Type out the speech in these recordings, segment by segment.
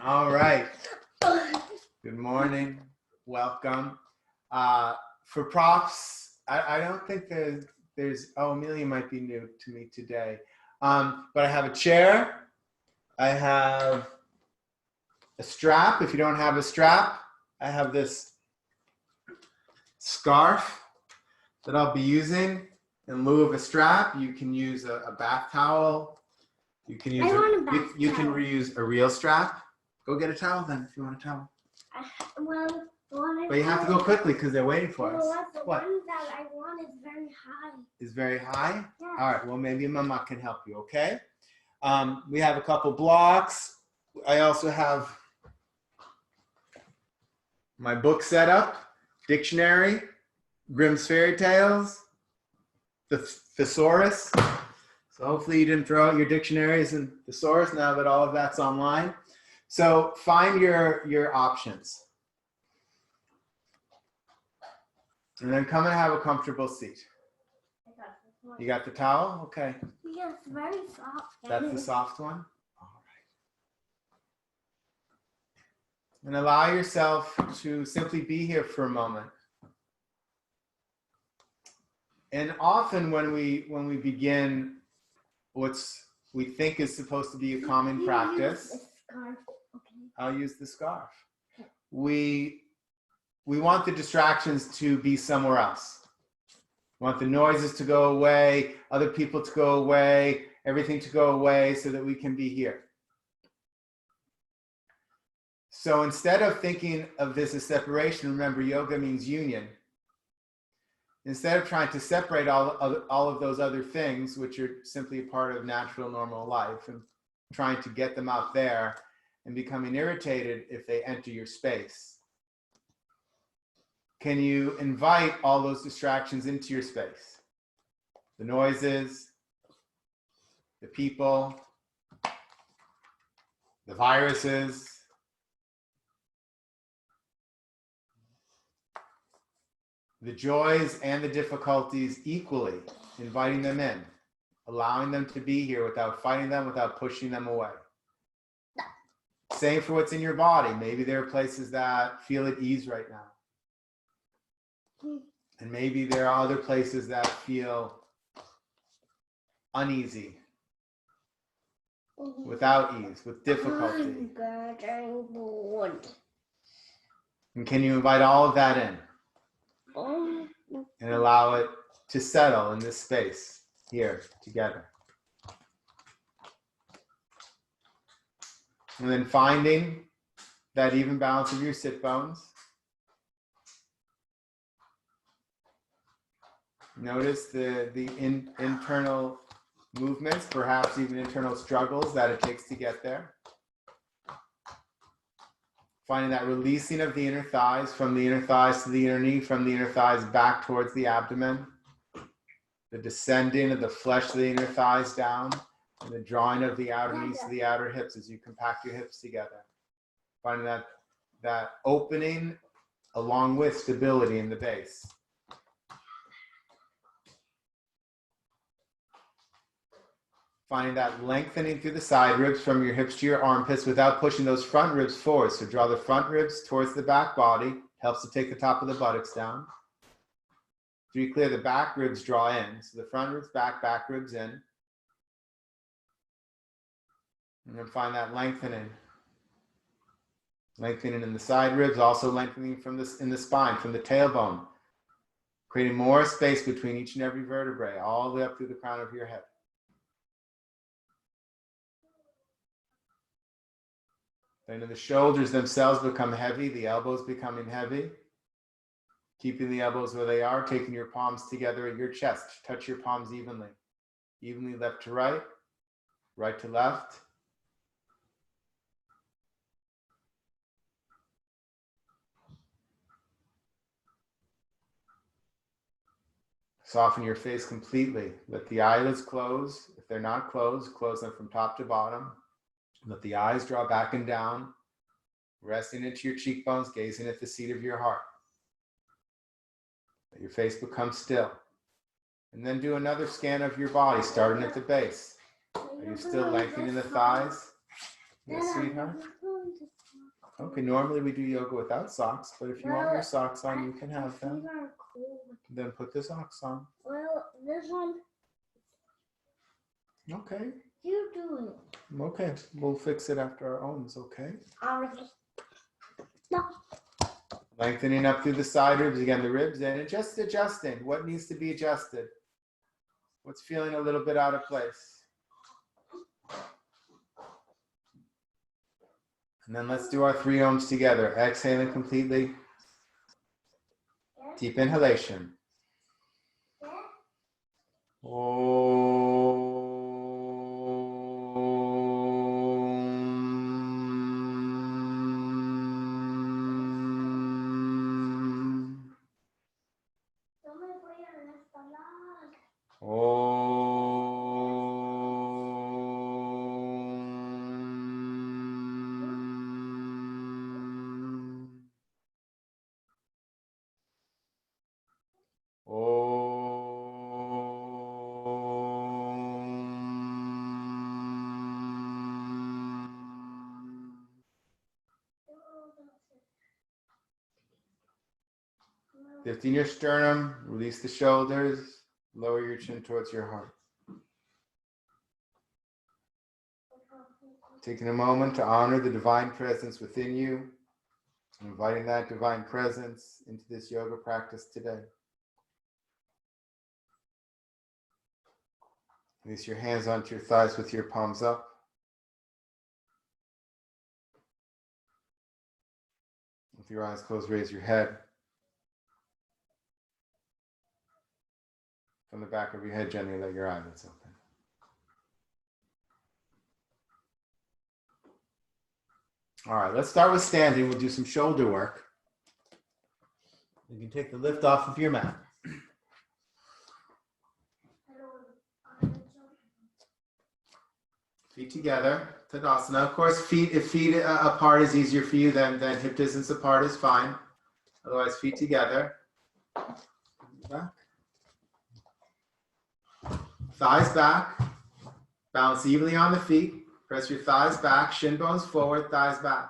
All right. Good morning. Welcome. For props, I don't think there's, oh, Amelia might be new to me today. But I have a chair. I have a strap. If you don't have a strap, I have this scarf that I'll be using in lieu of a strap. You can use a bath towel. You can use you can reuse a real strap. Go get a towel then if you want a towel. But you have to go quickly because they're waiting for us. The one that I want is very high. Is very high? Yeah. All right, well, maybe Mama can help you, okay? We have a couple blocks. I also have my book set up, dictionary, Grimm's Fairy Tales, the thesaurus. So hopefully you didn't throw out your dictionaries and thesaurus now that all of that's online. So find your options. And then come and have a comfortable seat. You got the towel? Okay. Yeah, it's very soft. That's the soft one? All right. And allow yourself to simply be here for a moment. And often when we begin we think is supposed to be a common practice. I'll use the scarf. We want the distractions to be somewhere else. We want the noises to go away, other people to go away, everything to go away so that we can be here. So instead of thinking of this as separation, remember yoga means union. Instead of trying to separate all of those other things, which are simply a part of natural, normal life, and trying to get them out there and becoming irritated if they enter your space, can you invite all those distractions into your space? The noises, the people, the viruses, the joys and the difficulties equally, inviting them in, allowing them to be here without fighting them, without pushing them away. Same for what's in your body. Maybe there are places that feel at ease right now. And maybe there are other places that feel uneasy, without ease, with difficulty. And can you invite all of that in? And allow it to settle in this space here together. And then finding that even balance of your sit bones. Notice the internal movements, perhaps even internal struggles that it takes to get there. Finding that releasing of the inner thighs, from the inner thighs to the inner knee, from the inner thighs back towards the abdomen. The descending of the flesh of the inner thighs down, and the drawing of the outer knees to the outer hips as you compact your hips together. Finding that opening along with stability in the base. Finding that lengthening through the side ribs from your hips to your armpits without pushing those front ribs forward. So draw the front ribs towards the back body. Helps to take the top of the buttocks down. So you clear the back ribs, draw in. So the front ribs back, back ribs in. And then find that lengthening. Lengthening in the side ribs, also lengthening from in the spine, from the tailbone. Creating more space between each and every vertebrae, all the way up through the crown of your head. Then the shoulders themselves become heavy, the elbows becoming heavy. Keeping the elbows where they are, taking your palms together at your chest. Touch your palms evenly. Evenly left to right, right to left. Soften your face completely. Let the eyelids close. If they're not closed, close them from top to bottom. Let the eyes draw back and down, resting into your cheekbones, gazing at the seat of your heart. Let your face become still. And then do another scan of your body, starting at the base. Are you still lengthening the thighs? Yes, sweetheart. Okay, normally we do yoga without socks, but if you want your socks on, you can have them. Then put the socks on. Well, this one. Okay. You do it. Okay, we'll fix it after our owns, okay? No. Lengthening up through the side ribs, again, the ribs in, and just adjusting. What needs to be adjusted? What's feeling a little bit out of place? And then let's do our 3 ohms together. Exhaling completely. Deep inhalation. Lifting your sternum, release the shoulders, lower your chin towards your heart. Taking a moment to honor the divine presence within you, inviting that divine presence into this yoga practice today. Release your hands onto your thighs with your palms up. With your eyes closed, raise your head. From the back of your head, gently let your eyelids open. All right, let's start with standing. We'll do some shoulder work. You can take the lift off of your mat. Feet together, Tadasana. Of course, if feet apart is easier for you, then hip distance apart is fine. Otherwise, feet together. Back. Thighs back. Balance evenly on the feet. Press your thighs back, shin bones forward, thighs back.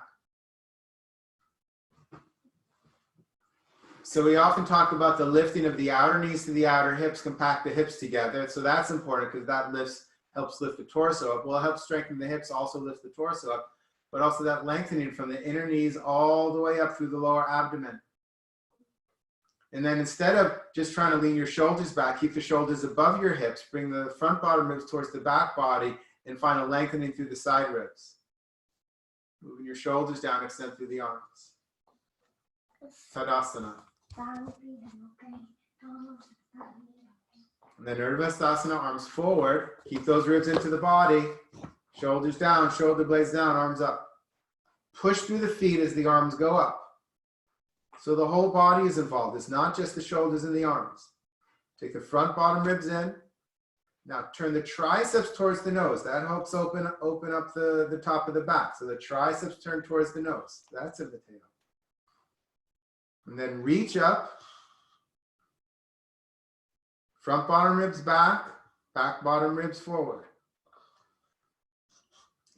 So we often talk about the lifting of the outer knees to the outer hips, compact the hips together. So that's important because that helps lift the torso up. Well, it helps strengthen the hips, also lift the torso up, but also that lengthening from the inner knees all the way up through the lower abdomen. And then instead of just trying to lean your shoulders back, keep the shoulders above your hips, bring the front bottom ribs towards the back body, and find a lengthening through the side ribs. Moving your shoulders down, extend through the arms. Tadasana. And then Urdhva arms forward. Keep those ribs into the body. Shoulders down, shoulder blades down, arms up. Push through the feet as the arms go up. So the whole body is involved. It's not just the shoulders and the arms. Take the front bottom ribs in. Now turn the triceps towards the nose. That helps open up the top of the back. So the triceps turn towards the nose. That's in the tail. And then reach up. Front bottom ribs back. Back bottom ribs forward.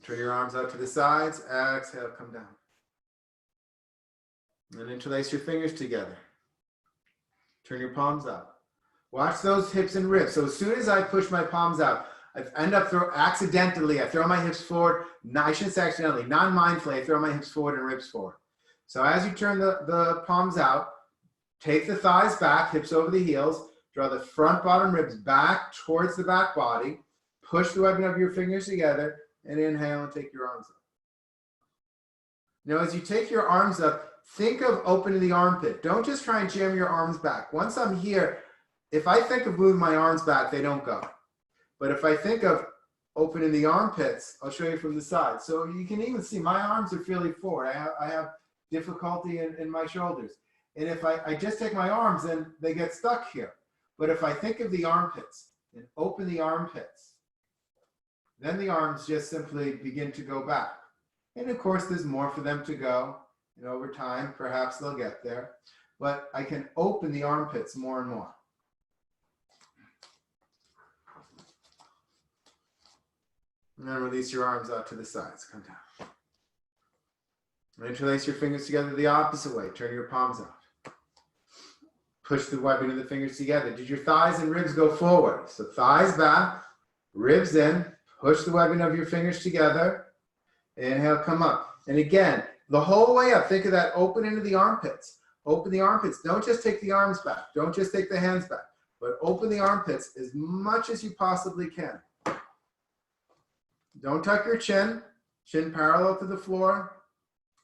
Turn your arms out to the sides. Exhale, come down. And interlace your fingers together. Turn your palms up. Watch those hips and ribs. So as soon as I push my palms out, I end up accidentally, I throw my hips forward. No, I shouldn't say accidentally, non-mindfully, I throw my hips forward and ribs forward. So as you turn the palms out, take the thighs back, hips over the heels, draw the front bottom ribs back towards the back body, push the webbing of your fingers together, and inhale and take your arms up. Now as you take your arms up, think of opening the armpit. Don't just try and jam your arms back. Once I'm here, if I think of moving my arms back, they don't go. But if I think of opening the armpits, I'll show you from the side. So you can even see my arms are fairly forward. I have difficulty in my shoulders. And if I just take my arms, then they get stuck here. But if I think of the armpits and open the armpits, then the arms just simply begin to go back. And of course, there's more for them to go. And over time, perhaps they'll get there. But I can open the armpits more and more. And then release your arms out to the sides. Come down. Interlace your fingers together the opposite way. Turn your palms out. Push the webbing of the fingers together. Did your thighs and ribs go forward? So thighs back, ribs in. Push the webbing of your fingers together. Inhale, come up. And again, the whole way up, think of that open into the armpits. Open the armpits. Don't just take the arms back. Don't just take the hands back. But open the armpits as much as you possibly can. Don't tuck your chin. Chin parallel to the floor.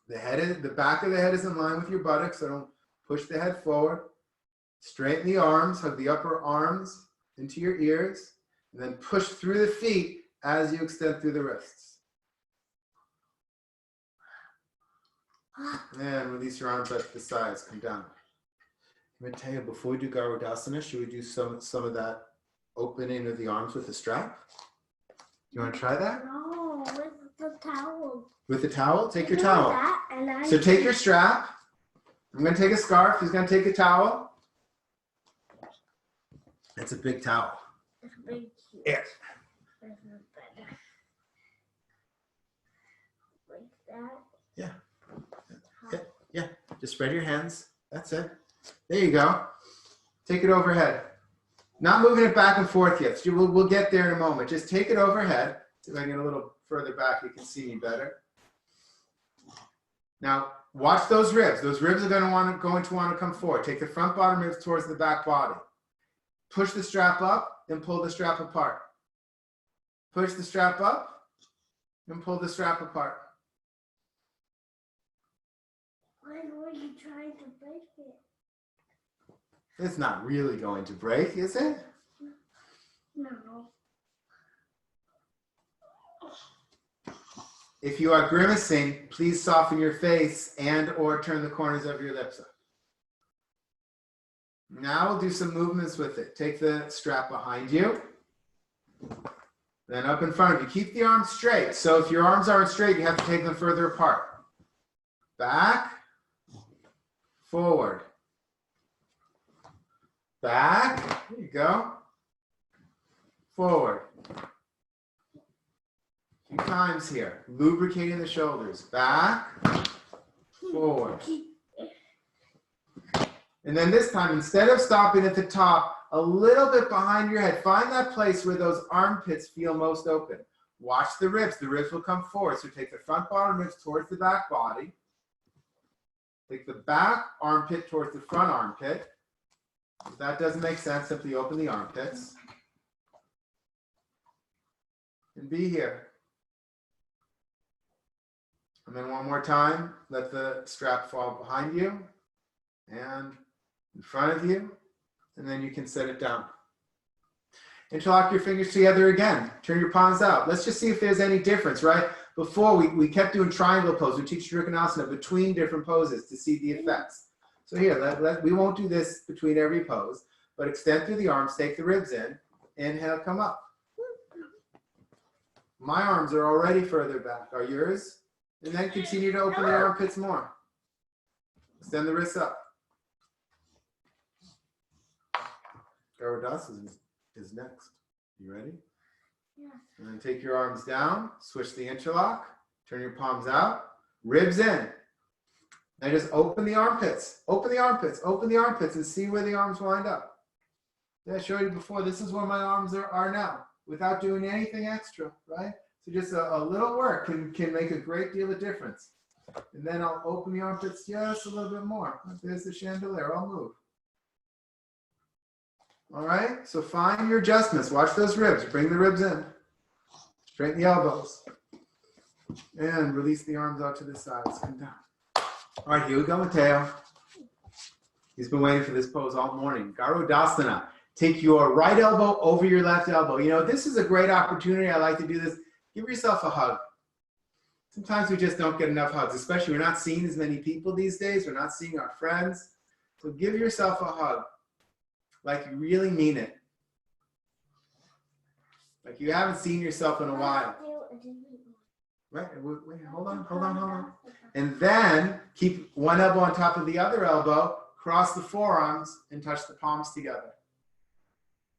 The back of the head is in line with your buttocks, so don't push the head forward. Straighten the arms, hug the upper arms into your ears, and then push through the feet as you extend through the wrists. And release your arms out to the sides, come down. I'm gonna tell you, before we do Garudasana, should we do some of that opening of the arms with the strap? You wanna try that? No, with the towel. With the towel? Take your towel. So take your strap. I'm gonna take a scarf, he's gonna take a towel. It's a big towel. It's big. Yeah. Like that. Yeah. Yeah. Just spread your hands. That's it. There you go. Take it overhead. Not moving it back and forth yet. So we'll get there in a moment. Just take it overhead. See if I can get a little further back. You can see me better. Now, watch those ribs. Those ribs are going to want to come forward. Take the front bottom ribs towards the back body. Push the strap up and pull the strap apart. Push the strap up and pull the strap apart. Why were you trying to break it? It's not really going to break, is it? No. If you are grimacing, please soften your face and or turn the corners of your lips up. Now we'll do some movements with it. Take the strap behind you, then up in front of you. Keep the arms straight. So if your arms aren't straight, you have to take them further apart. Back, forward, back, there you go, forward. A few times here, lubricating the shoulders, back, forward. And then this time, instead of stopping at the top, a little bit behind your head, find that place where those armpits feel most open. Watch the ribs. The ribs will come forward. So take the front bottom ribs towards the back body. Take the back armpit towards the front armpit. If that doesn't make sense, simply open the armpits. And be here. And then one more time, let the strap fall behind you and in front of you, and then you can set it down. Interlock your fingers together again. Turn your palms out. Let's just see if there's any difference, right? Before, we kept doing triangle pose. We teach Trikonasana between different poses to see the effects. So here, we won't do this between every pose, but extend through the arms, take the ribs in, inhale, come up. My arms are already further back. Are yours? And then continue to open the armpits more. Extend the wrists up. Garudasana is next. You ready? Yeah. And then take your arms down, switch the interlock, turn your palms out, ribs in. Now just open the armpits, open the armpits, open the armpits, and see where the arms wind up. I showed you before, this is where my arms are now, without doing anything extra, right? So just a little work can make a great deal of difference. And then I'll open the armpits just a little bit more. There's the chandelier, I'll move. All right, so find your adjustments. Watch those ribs. Bring the ribs in. Straighten the elbows. And release the arms out to the sides. Come down. All right, here we go, Mateo. He's been waiting for this pose all morning. Garudasana. Take your right elbow over your left elbow. You know, this is a great opportunity. I like to do this. Give yourself a hug. Sometimes we just don't get enough hugs, especially we're not seeing as many people these days. We're not seeing our friends. So give yourself a hug. Like you really mean it. Like you haven't seen yourself in a while. Right, wait, hold on. And then keep one elbow on top of the other elbow, cross the forearms and touch the palms together.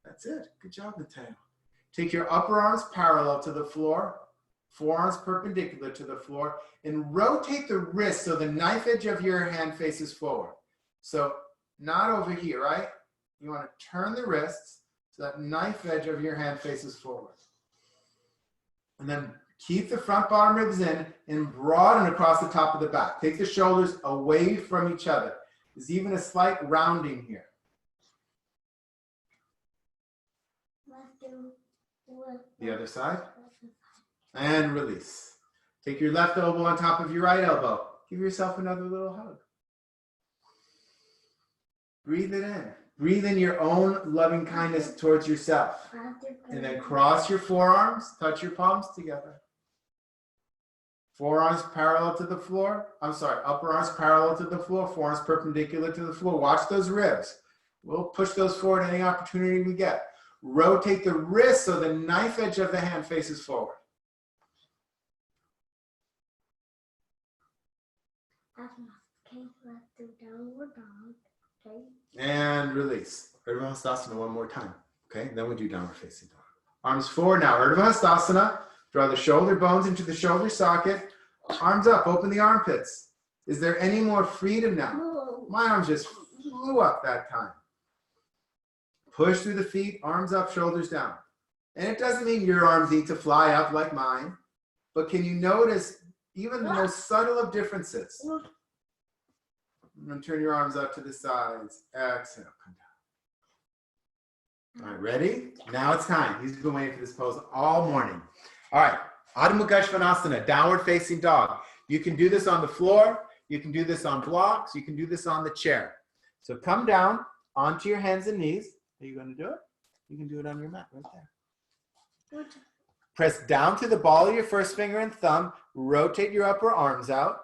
That's it, good job, Mateo. Take your upper arms parallel to the floor, Forearms perpendicular to the floor, and rotate the wrist so the knife edge of your hand faces forward. So not over here, right? You want to turn the wrists so that knife edge of your hand faces forward. And then keep the front bottom ribs in and broaden across the top of the back. Take the shoulders away from each other. There's even a slight rounding here. The other side. And release. Take your left elbow on top of your right elbow. Give yourself another little hug. Breathe it in. Breathe in your own loving kindness towards yourself. And then cross your forearms, touch your palms together. Forearms parallel to the floor. I'm sorry, upper arms parallel to the floor, forearms perpendicular to the floor. Watch those ribs. We'll push those forward any opportunity we get. Rotate the wrist so the knife edge of the hand faces forward. Okay, let's do downward dog. Okay. And release. Urdhva Hastasana one more time. Okay, then we do downward facing dog. Arms forward now. Urdhva Hastasana. Draw the shoulder bones into the shoulder socket. Arms up. Open the armpits. Is there any more freedom now? No. My arms just flew up that time. Push through the feet. Arms up, shoulders down. And it doesn't mean your arms need to fly up like mine. But can you notice even the most subtle of differences? And then turn your arms up to the sides. Exhale, come down. All right, ready? Now it's time. He's been waiting for this pose all morning. All right, Adho Mukha Svanasana, downward facing dog. You can do this on the floor. You can do this on blocks. You can do this on the chair. So come down onto your hands and knees. Are you going to do it? You can do it on your mat right there. Press down to the ball of your first finger and thumb. Rotate your upper arms out.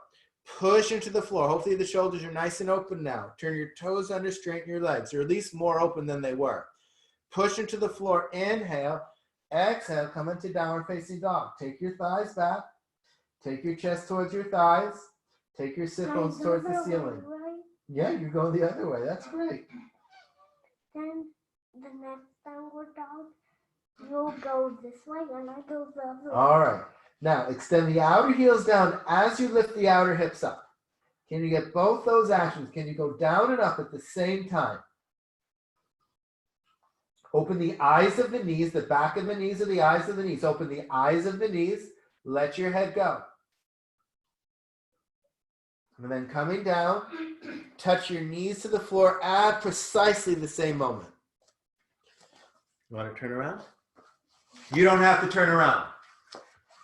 Push into the floor. Hopefully the shoulders are nice and open now. Turn your toes under, straighten your legs, or at least more open than they were. Push into the floor. Inhale. Exhale. Come into downward facing dog. Take your thighs back. Take your chest towards your thighs. Take your sit bones towards the ceiling. Yeah, you're going the other way. That's great. Then the next downward dog, you'll go this way and I go the other way. All right. Now, extend the outer heels down as you lift the outer hips up. Can you get both those actions? Can you go down and up at the same time? Open the eyes of the knees. The back of the knees are the eyes of the knees. Open the eyes of the knees. Let your head go. And then coming down, touch your knees to the floor at precisely the same moment. You want to turn around? You don't have to turn around.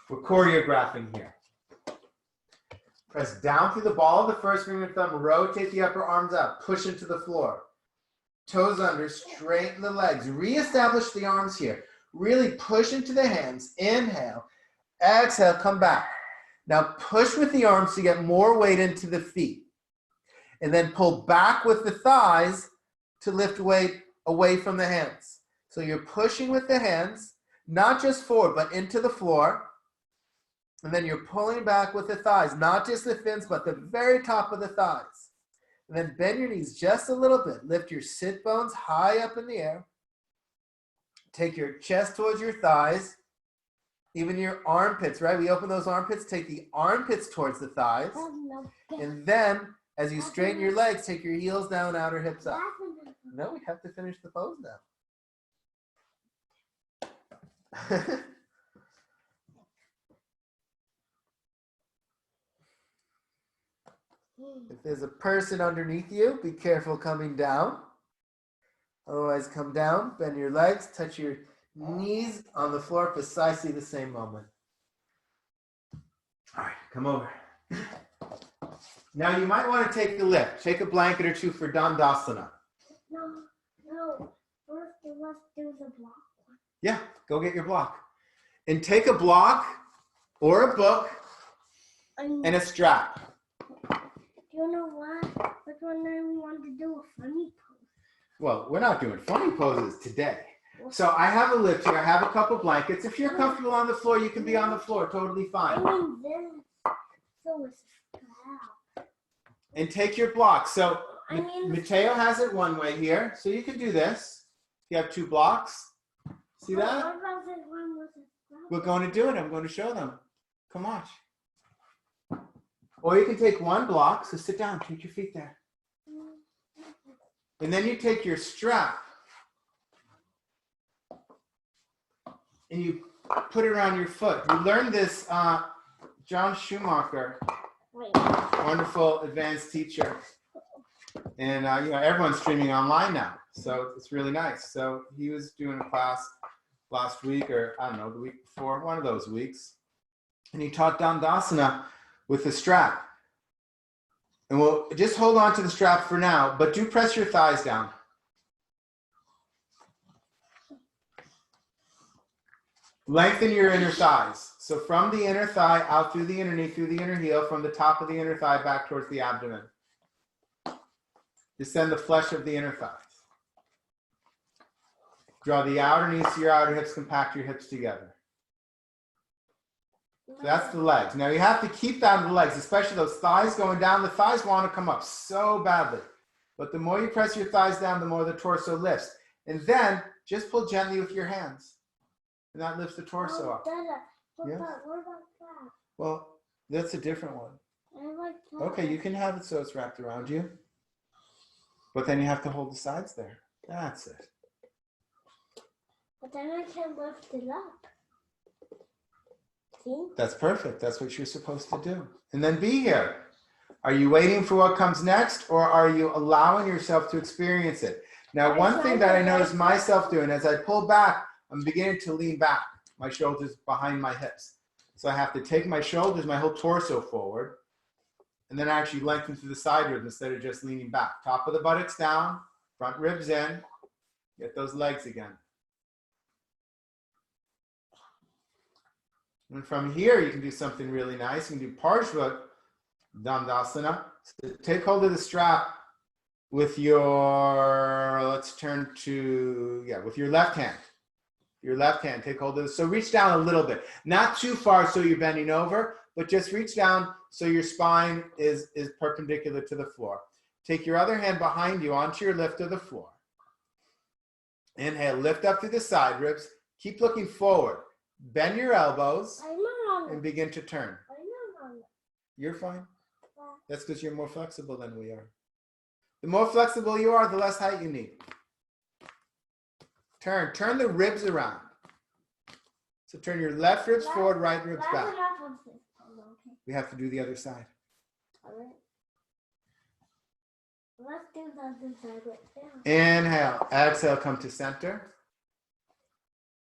We're choreographing here. Press down through the ball of the first finger and thumb. Rotate the upper arms out. Push into the floor. Toes under. Straighten the legs. Reestablish the arms here. Really push into the hands. Inhale. Exhale. Come back. Now push with the arms to get more weight into the feet. And then pull back with the thighs to lift weight away from the hands. So you're pushing with the hands, not just forward, but into the floor. And then you're pulling back with the thighs, not just the fins, but the very top of the thighs. And then bend your knees just a little bit. Lift your sit bones high up in the air. Take your chest towards your thighs, even your armpits, right? We open those armpits, take the armpits towards the thighs. And then, as you straighten your legs, take your heels down, outer hips up. No, we have to finish the pose now. If there's a person underneath you, be careful coming down. Otherwise, come down, bend your legs, touch your knees on the floor, precisely the same moment. All right, come over. Now you might want to take a lift. Take a blanket or two for Dandasana. No. First, let's do the block. Yeah, go get your block. And take a block or a book and a strap. You know what? Which one do we want to do a funny pose? Well, we're not doing funny poses today. So I have a lift here. I have a couple blankets. If you're comfortable on the floor, you can be on the floor. Totally fine. I mean this. So it's a strap. And take your block. So I mean, Mateo has it one way here. So you can do this. You have two blocks. See that? What about this one with a strap? We're going to do it. I'm going to show them. Come on. Or you can take one block, so sit down, take your feet there. And then you take your strap and you put it around your foot. We learned this, John Schumacher, wonderful advanced teacher. And everyone's streaming online now, so it's really nice. So he was doing a class last week, or I don't know, the week before, one of those weeks. And he taught Dandasana with the strap. And we'll just hold on to the strap for now, but do press your thighs down. Lengthen your inner thighs. So from the inner thigh out through the inner knee, through the inner heel, from the top of the inner thigh back towards the abdomen. Descend the flesh of the inner thighs. Draw the outer knees to your outer hips, compact your hips together. So that's the legs. Now you have to keep down the legs, especially those thighs going down. The thighs want to come up so badly. But the more you press your thighs down, the more the torso lifts. And then just pull gently with your hands. And that lifts the torso up. What Yes? about that? Well, that's a different one. I like that. Okay, you can have it so it's wrapped around you. But then you have to hold the sides there. That's it. But then I can lift it up. See? That's perfect. That's what you're supposed to do. And then be here. Are you waiting for what comes next, or are you allowing yourself to experience it? Now, one thing that I noticed myself doing as I pull back, I'm beginning to lean back, my shoulders behind my hips. So I have to take my shoulders, my whole torso forward, and then actually lengthen through the side ribs instead of just leaning back. Top of the buttocks down, front ribs in. Get those legs again. And from here, you can do something really nice. You can do Parshva Dandasana. So take hold of the strap with your, let's turn to, with your left hand. Your left hand, take hold of this. So reach down a little bit. Not too far so you're bending over, but just reach down so your spine is perpendicular to the floor. Take your other hand behind you onto your lift of the floor. Inhale, lift up through the side ribs. Keep looking forward. Bend your elbows and begin to turn. You're fine. That's because you're more flexible than we are. The more flexible you are, the less height you need. Turn the ribs around. So turn your left ribs forward, right ribs back. We have to do the other side. All right. Let's do the other side right now. Inhale, exhale, come to center.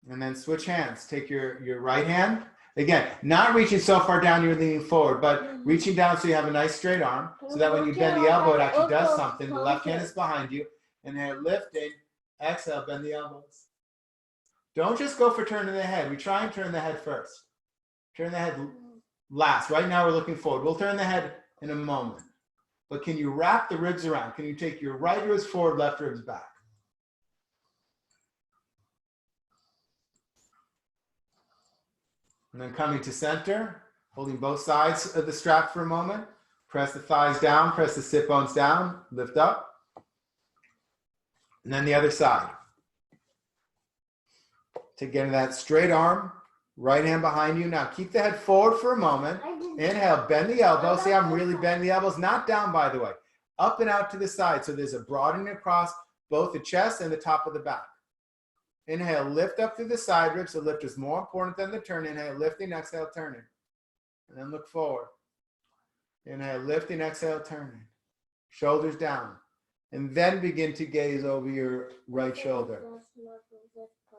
And then switch hands. Take your right hand. Again, not reaching so far down you're leaning forward, but reaching down so you have a nice straight arm, so that when you bend the elbow, it actually does something. The left hand is behind you. Inhale, lifting. Exhale, bend the elbows. Don't just go for turning the head. We try and turn the head first. Turn the head last. Right now we're looking forward. We'll turn the head in a moment. But can you wrap the ribs around? Can you take your right ribs forward, left ribs back? And then coming to center, holding both sides of the strap for a moment. Press the thighs down, press the sit bones down, lift up. And then the other side. To get into that straight arm, right hand behind you. Now keep the head forward for a moment. Inhale, bend the elbow. See, I'm really bending the elbows, not down, by the way. Up and out to the side. So there's a broadening across both the chest and the top of the back. Inhale, lift up through the side ribs. The lift is more important than the turn. Inhale, lifting, exhale, turning. And then look forward. Inhale, lifting, exhale, turning. Shoulders down. And then begin to gaze over your right shoulder.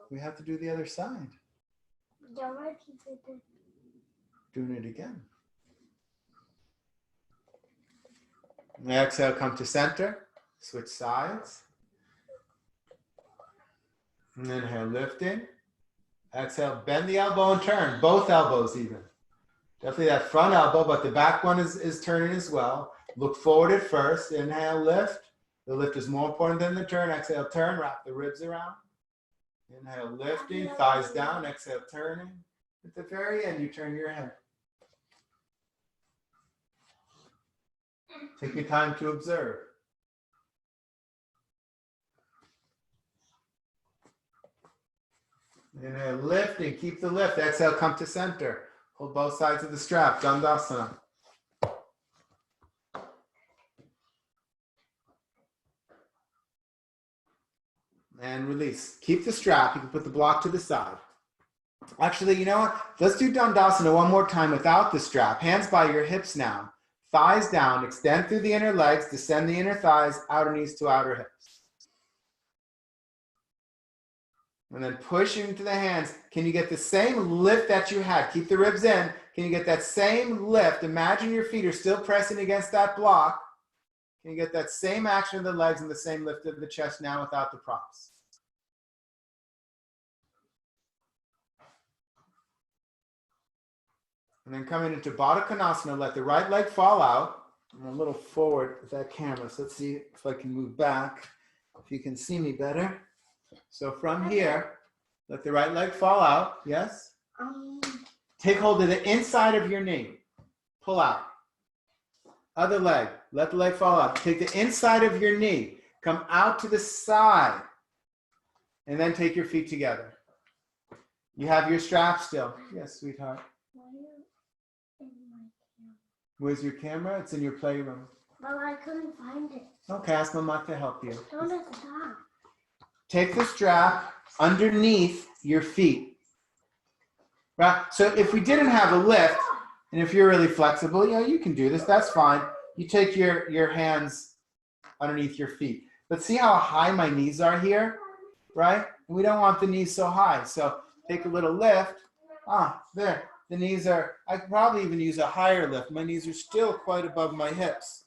We have to do the other side. Doing it again. Exhale, come to center. Switch sides. And inhale, lifting. Exhale, bend the elbow and turn. Both elbows even. Definitely that front elbow, but the back one is turning as well. Look forward at first. Inhale, lift. The lift is more important than the turn. Exhale, turn. Wrap the ribs around. Inhale, lifting. Thighs down. Exhale, turning. At the very end, you turn your head. Take your time to observe. Inhale, lift and keep the lift. Exhale, come to center. Hold both sides of the strap, Dandasana. And release. Keep the strap. You can put the block to the side. Actually, you know what? Let's do Dandasana one more time without the strap. Hands by your hips now. Thighs down. Extend through the inner legs. Descend the inner thighs. Outer knees to outer hips. And then push into the hands. Can you get the same lift that you had? Keep the ribs in. Can you get that same lift? Imagine your feet are still pressing against that block. Can you get that same action of the legs and the same lift of the chest now without the props? And then coming into Baddha Konasana, let the right leg fall out. I'm a little forward with that camera, so let's see if I can move back, if you can see me better. So from here, let the right leg fall out. Yes? Take hold of the inside of your knee. Pull out. Other leg. Let the leg fall out. Take the inside of your knee. Come out to the side. And then take your feet together. You have your strap still. Yes, sweetheart. Where's your camera? It's in your playroom. Well, I couldn't find it. Okay, ask Mama to help you. Don't stop. Take the strap underneath your feet. Right? So if we didn't have a lift, and if you're really flexible, you can do this. That's fine. You take your hands underneath your feet. But see how high my knees are here? Right? We don't want the knees so high. So take a little lift. There. The knees are, I could probably even use a higher lift. My knees are still quite above my hips.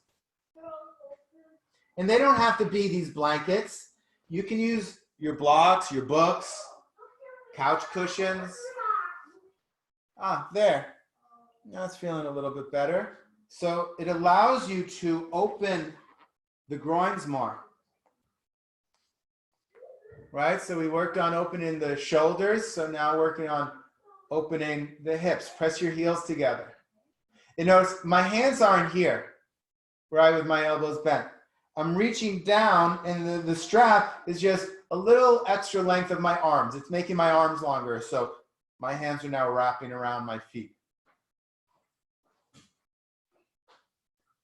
And they don't have to be these blankets. You can use your blocks, your books, couch cushions. There. That's feeling a little bit better. So it allows you to open the groins more. Right? So we worked on opening the shoulders. So now working on opening the hips. Press your heels together. And notice my hands aren't here, right, with my elbows bent. I'm reaching down, and the strap is just a little extra length of my arms. It's making my arms longer, so my hands are now wrapping around my feet.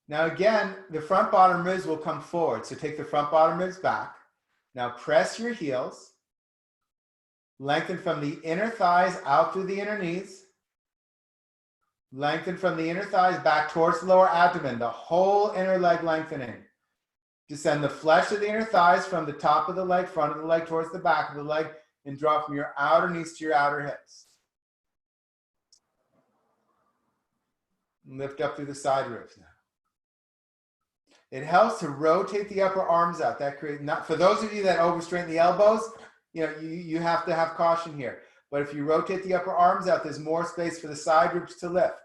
Now again, the front bottom ribs will come forward. So take the front bottom ribs back. Now press your heels. Lengthen from the inner thighs out through the inner knees. Lengthen from the inner thighs back towards the lower abdomen, the whole inner leg lengthening. Descend the flesh of the inner thighs from the top of the leg, front of the leg, towards the back of the leg, and draw from your outer knees to your outer hips. Lift up through the side ribs now. It helps to rotate the upper arms out. That creates, not for those of you that overstraighten the elbows, you have to have caution here. But if you rotate the upper arms out, there's more space for the side ribs to lift.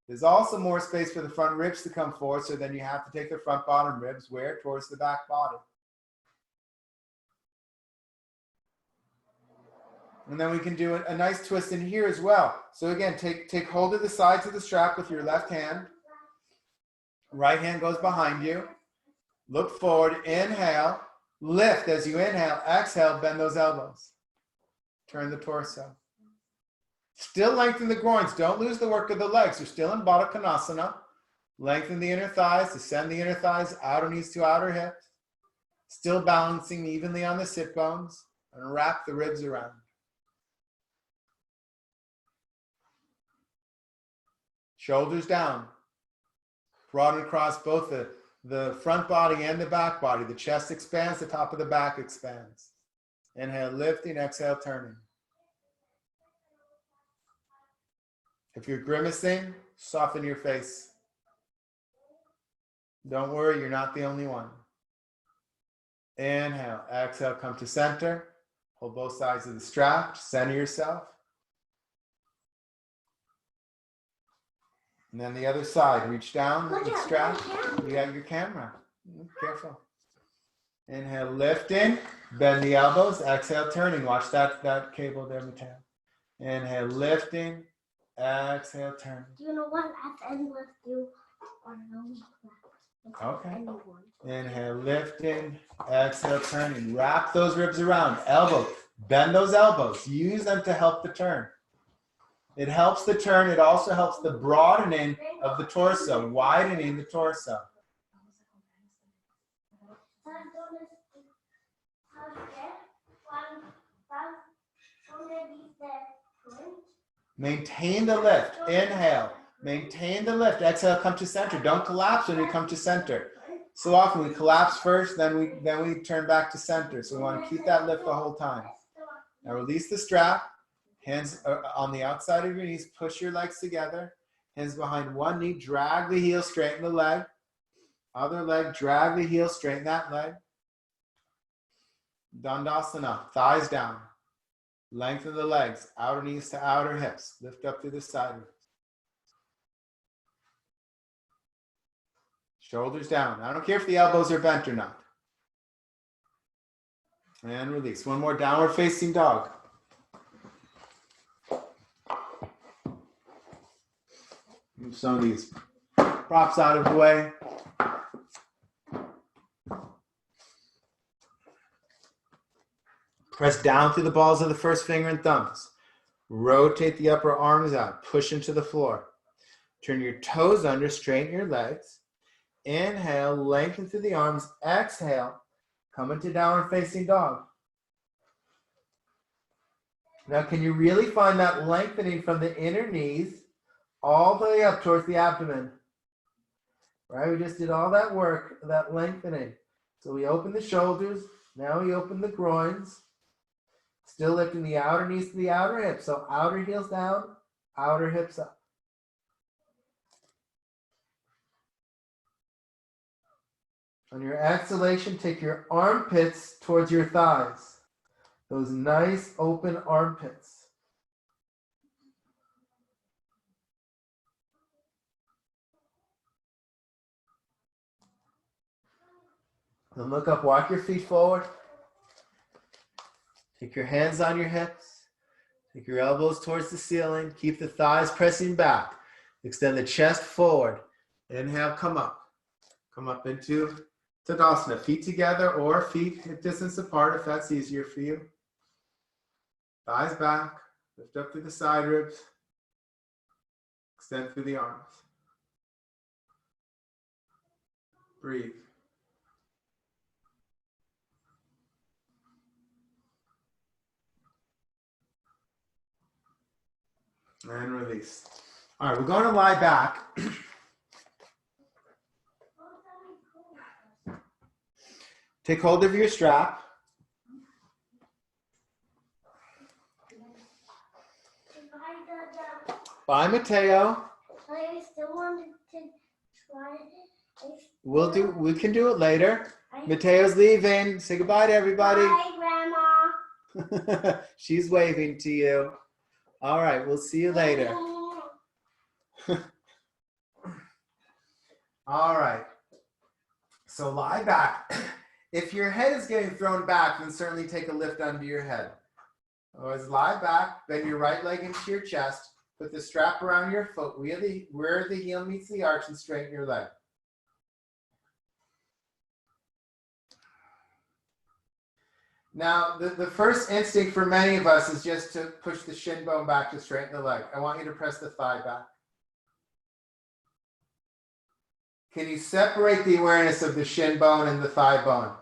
There's also more space for the front ribs to come forward, so then you have to take the front bottom ribs where? Towards the back body. And then we can do a nice twist in here as well. So again, take hold of the sides of the strap with your left hand. Right hand goes behind you. Look forward, inhale. Lift as you inhale, exhale, bend those elbows. Turn the torso. Still lengthen the groins. Don't lose the work of the legs. You're still in Baddha Konasana. Lengthen the inner thighs, descend the inner thighs, outer knees to outer hips. Still balancing evenly on the sit bones, and wrap the ribs around. Shoulders down. Broaden across both the front body and the back body. The chest expands, the top of the back expands. Inhale, lifting, exhale, turning. If you're grimacing, soften your face. Don't worry, you're not the only one. Inhale, exhale, come to center. Hold both sides of the strap, center yourself. And then the other side, reach down with the strap. You got your camera. Careful. Inhale, lifting, bend the elbows, exhale, turning. Watch that cable there, Mateo. Inhale, lifting, exhale, turning. Do you know what? At the end, let's do our nose. Okay. Inhale, lifting, exhale, turning. Wrap those ribs around. Elbows. Bend those elbows. Use them to help the turn. It helps the turn. It also helps the broadening of the torso, widening the torso. Maintain the lift. Inhale. Maintain the lift. Exhale, come to center. Don't collapse when you come to center. So often we collapse first, then we turn back to center. So we want to keep that lift the whole time. Now release the strap. Hands on the outside of your knees. Push your legs together. Hands behind one knee. Drag the heel, straighten the leg. Other leg, drag the heel, straighten that leg. Dandasana, thighs down. Lengthen the legs, outer knees to outer hips. Lift up through the side ribs. Shoulders down. I don't care if the elbows are bent or not. And release. One more, downward facing dog. Move some of these props out of the way. Press down through the balls of the first finger and thumbs. Rotate the upper arms out. Push into the floor. Turn your toes under. Straighten your legs. Inhale. Lengthen through the arms. Exhale. Come into downward facing dog. Now, can you really find that lengthening from the inner knees all the way up towards the abdomen? Right? We just did all that work, that lengthening. So we open the shoulders. Now we open the groins. Still lifting the outer knees to the outer hips. So outer heels down, outer hips up. On your exhalation, take your armpits towards your thighs. Those nice open armpits. Then look up, walk your feet forward. Take your hands on your hips. Take your elbows towards the ceiling. Keep the thighs pressing back. Extend the chest forward. Inhale, come up. Come up into Tadasana. Feet together or feet hip distance apart if that's easier for you. Thighs back. Lift up through the side ribs. Extend through the arms. Breathe. And release. All right, we're going to lie back. Take hold of your strap. Bye, Mateo. I still wanted to try it. We can do it later. Mateo's leaving. Say goodbye to everybody. Bye, Grandma. She's waving to you. All right, we'll see you later. All right. So lie back. If your head is getting thrown back, then certainly take a lift under your head. Otherwise, lie back, bend your right leg into your chest, put the strap around your foot where the heel meets the arch and straighten your leg. Now, the first instinct for many of us is just to push the shin bone back to straighten the leg. I want you to press the thigh back. Can you separate the awareness of the shin bone and the thigh bone?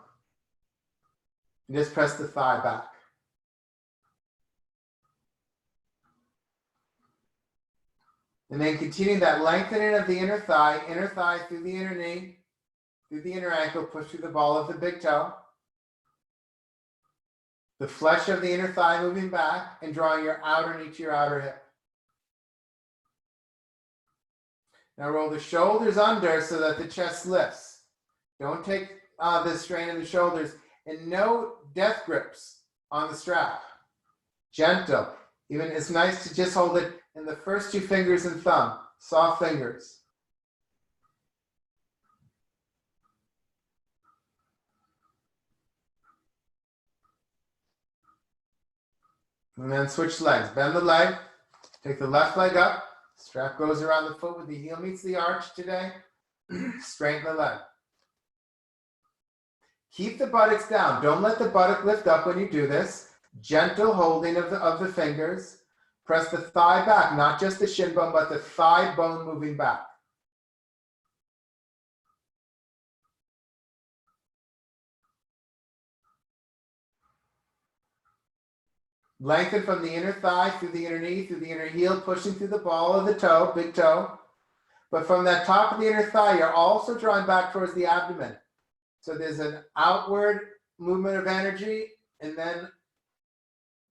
And just press the thigh back. And then continue that lengthening of the inner thigh through the inner knee, through the inner ankle, push through the ball of the big toe. The flesh of the inner thigh moving back and drawing your outer knee to your outer hip. Now roll the shoulders under so that the chest lifts. Don't take the strain in the shoulders, and no death grips on the strap. Gentle. Even it's nice to just hold it in the first two fingers and thumb. Soft fingers. And then switch legs. Bend the leg. Take the left leg up. Strap goes around the foot where the heel meets the arch today. Straighten the leg. Keep the buttocks down. Don't let the buttock lift up when you do this. Gentle holding of the fingers. Press the thigh back, not just the shin bone, but the thigh bone moving back. Lengthen from the inner thigh, through the inner knee, through the inner heel, pushing through the ball of the toe, big toe. But from that top of the inner thigh, you're also drawing back towards the abdomen. So there's an outward movement of energy, and then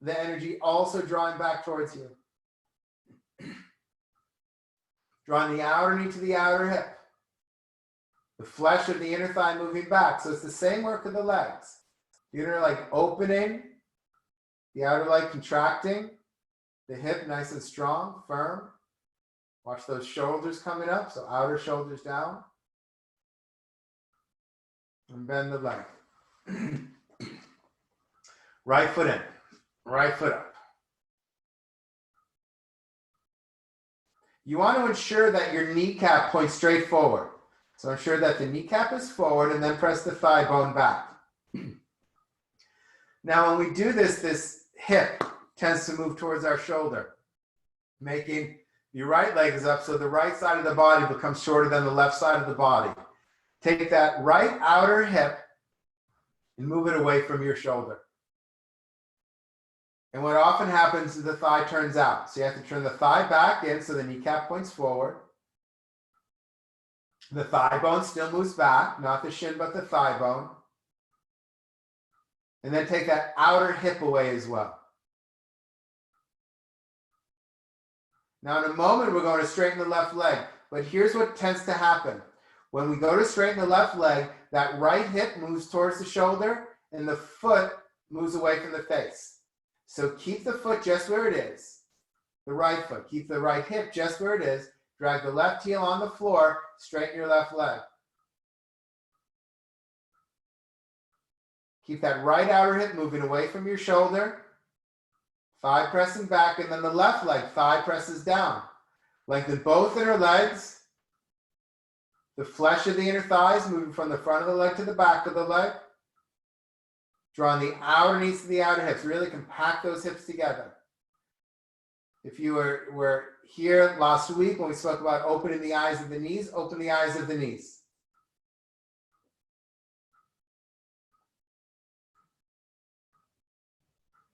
the energy also drawing back towards you. Drawing the outer knee to the outer hip. The flesh of the inner thigh moving back. So it's the same work of the legs. The inner leg opening, the outer leg contracting, the hip nice and strong, firm. Watch those shoulders coming up, so outer shoulders down. And bend the leg. Right foot in, right foot up. You want to ensure that your kneecap points straight forward. So ensure that the kneecap is forward and then press the thigh bone back. Now when we do this, this hip tends to move towards our shoulder, making your right leg is up, so the right side of the body becomes shorter than the left side of the body. Take that right outer hip and move it away from your shoulder. And what often happens is the thigh turns out. So you have to turn the thigh back in so the kneecap points forward. The thigh bone still moves back, not the shin, but the thigh bone. And then take that outer hip away as well. Now in a moment, we're going to straighten the left leg. But here's what tends to happen. When we go to straighten the left leg, that right hip moves towards the shoulder and the foot moves away from the face. So keep the foot just where it is, the right foot. Keep the right hip just where it is. Drag the left heel on the floor, straighten your left leg. Keep that right outer hip moving away from your shoulder. Thigh pressing back, and then the left leg, thigh presses down. Lengthen both inner legs. The flesh of the inner thighs moving from the front of the leg to the back of the leg. Drawing the outer knees to the outer hips. Really compact those hips together. If you were here last week when we spoke about opening the eyes of the knees, open the eyes of the knees.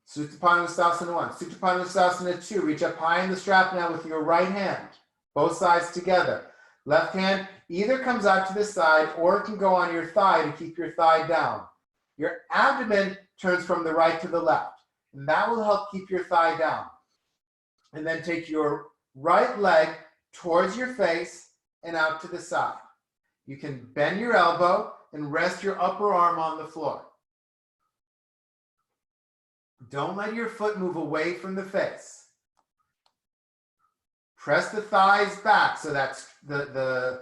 Supta 1, Supta 2. Reach up high in the strap now with your right hand, both sides together. Left hand either comes out to the side or it can go on your thigh to keep your thigh down. Your abdomen turns from the right to the left, and that will help keep your thigh down. And then take your right leg towards your face and out to the side. You can bend your elbow and rest your upper arm on the floor. Don't let your foot move away from the face. Press the thighs back so that the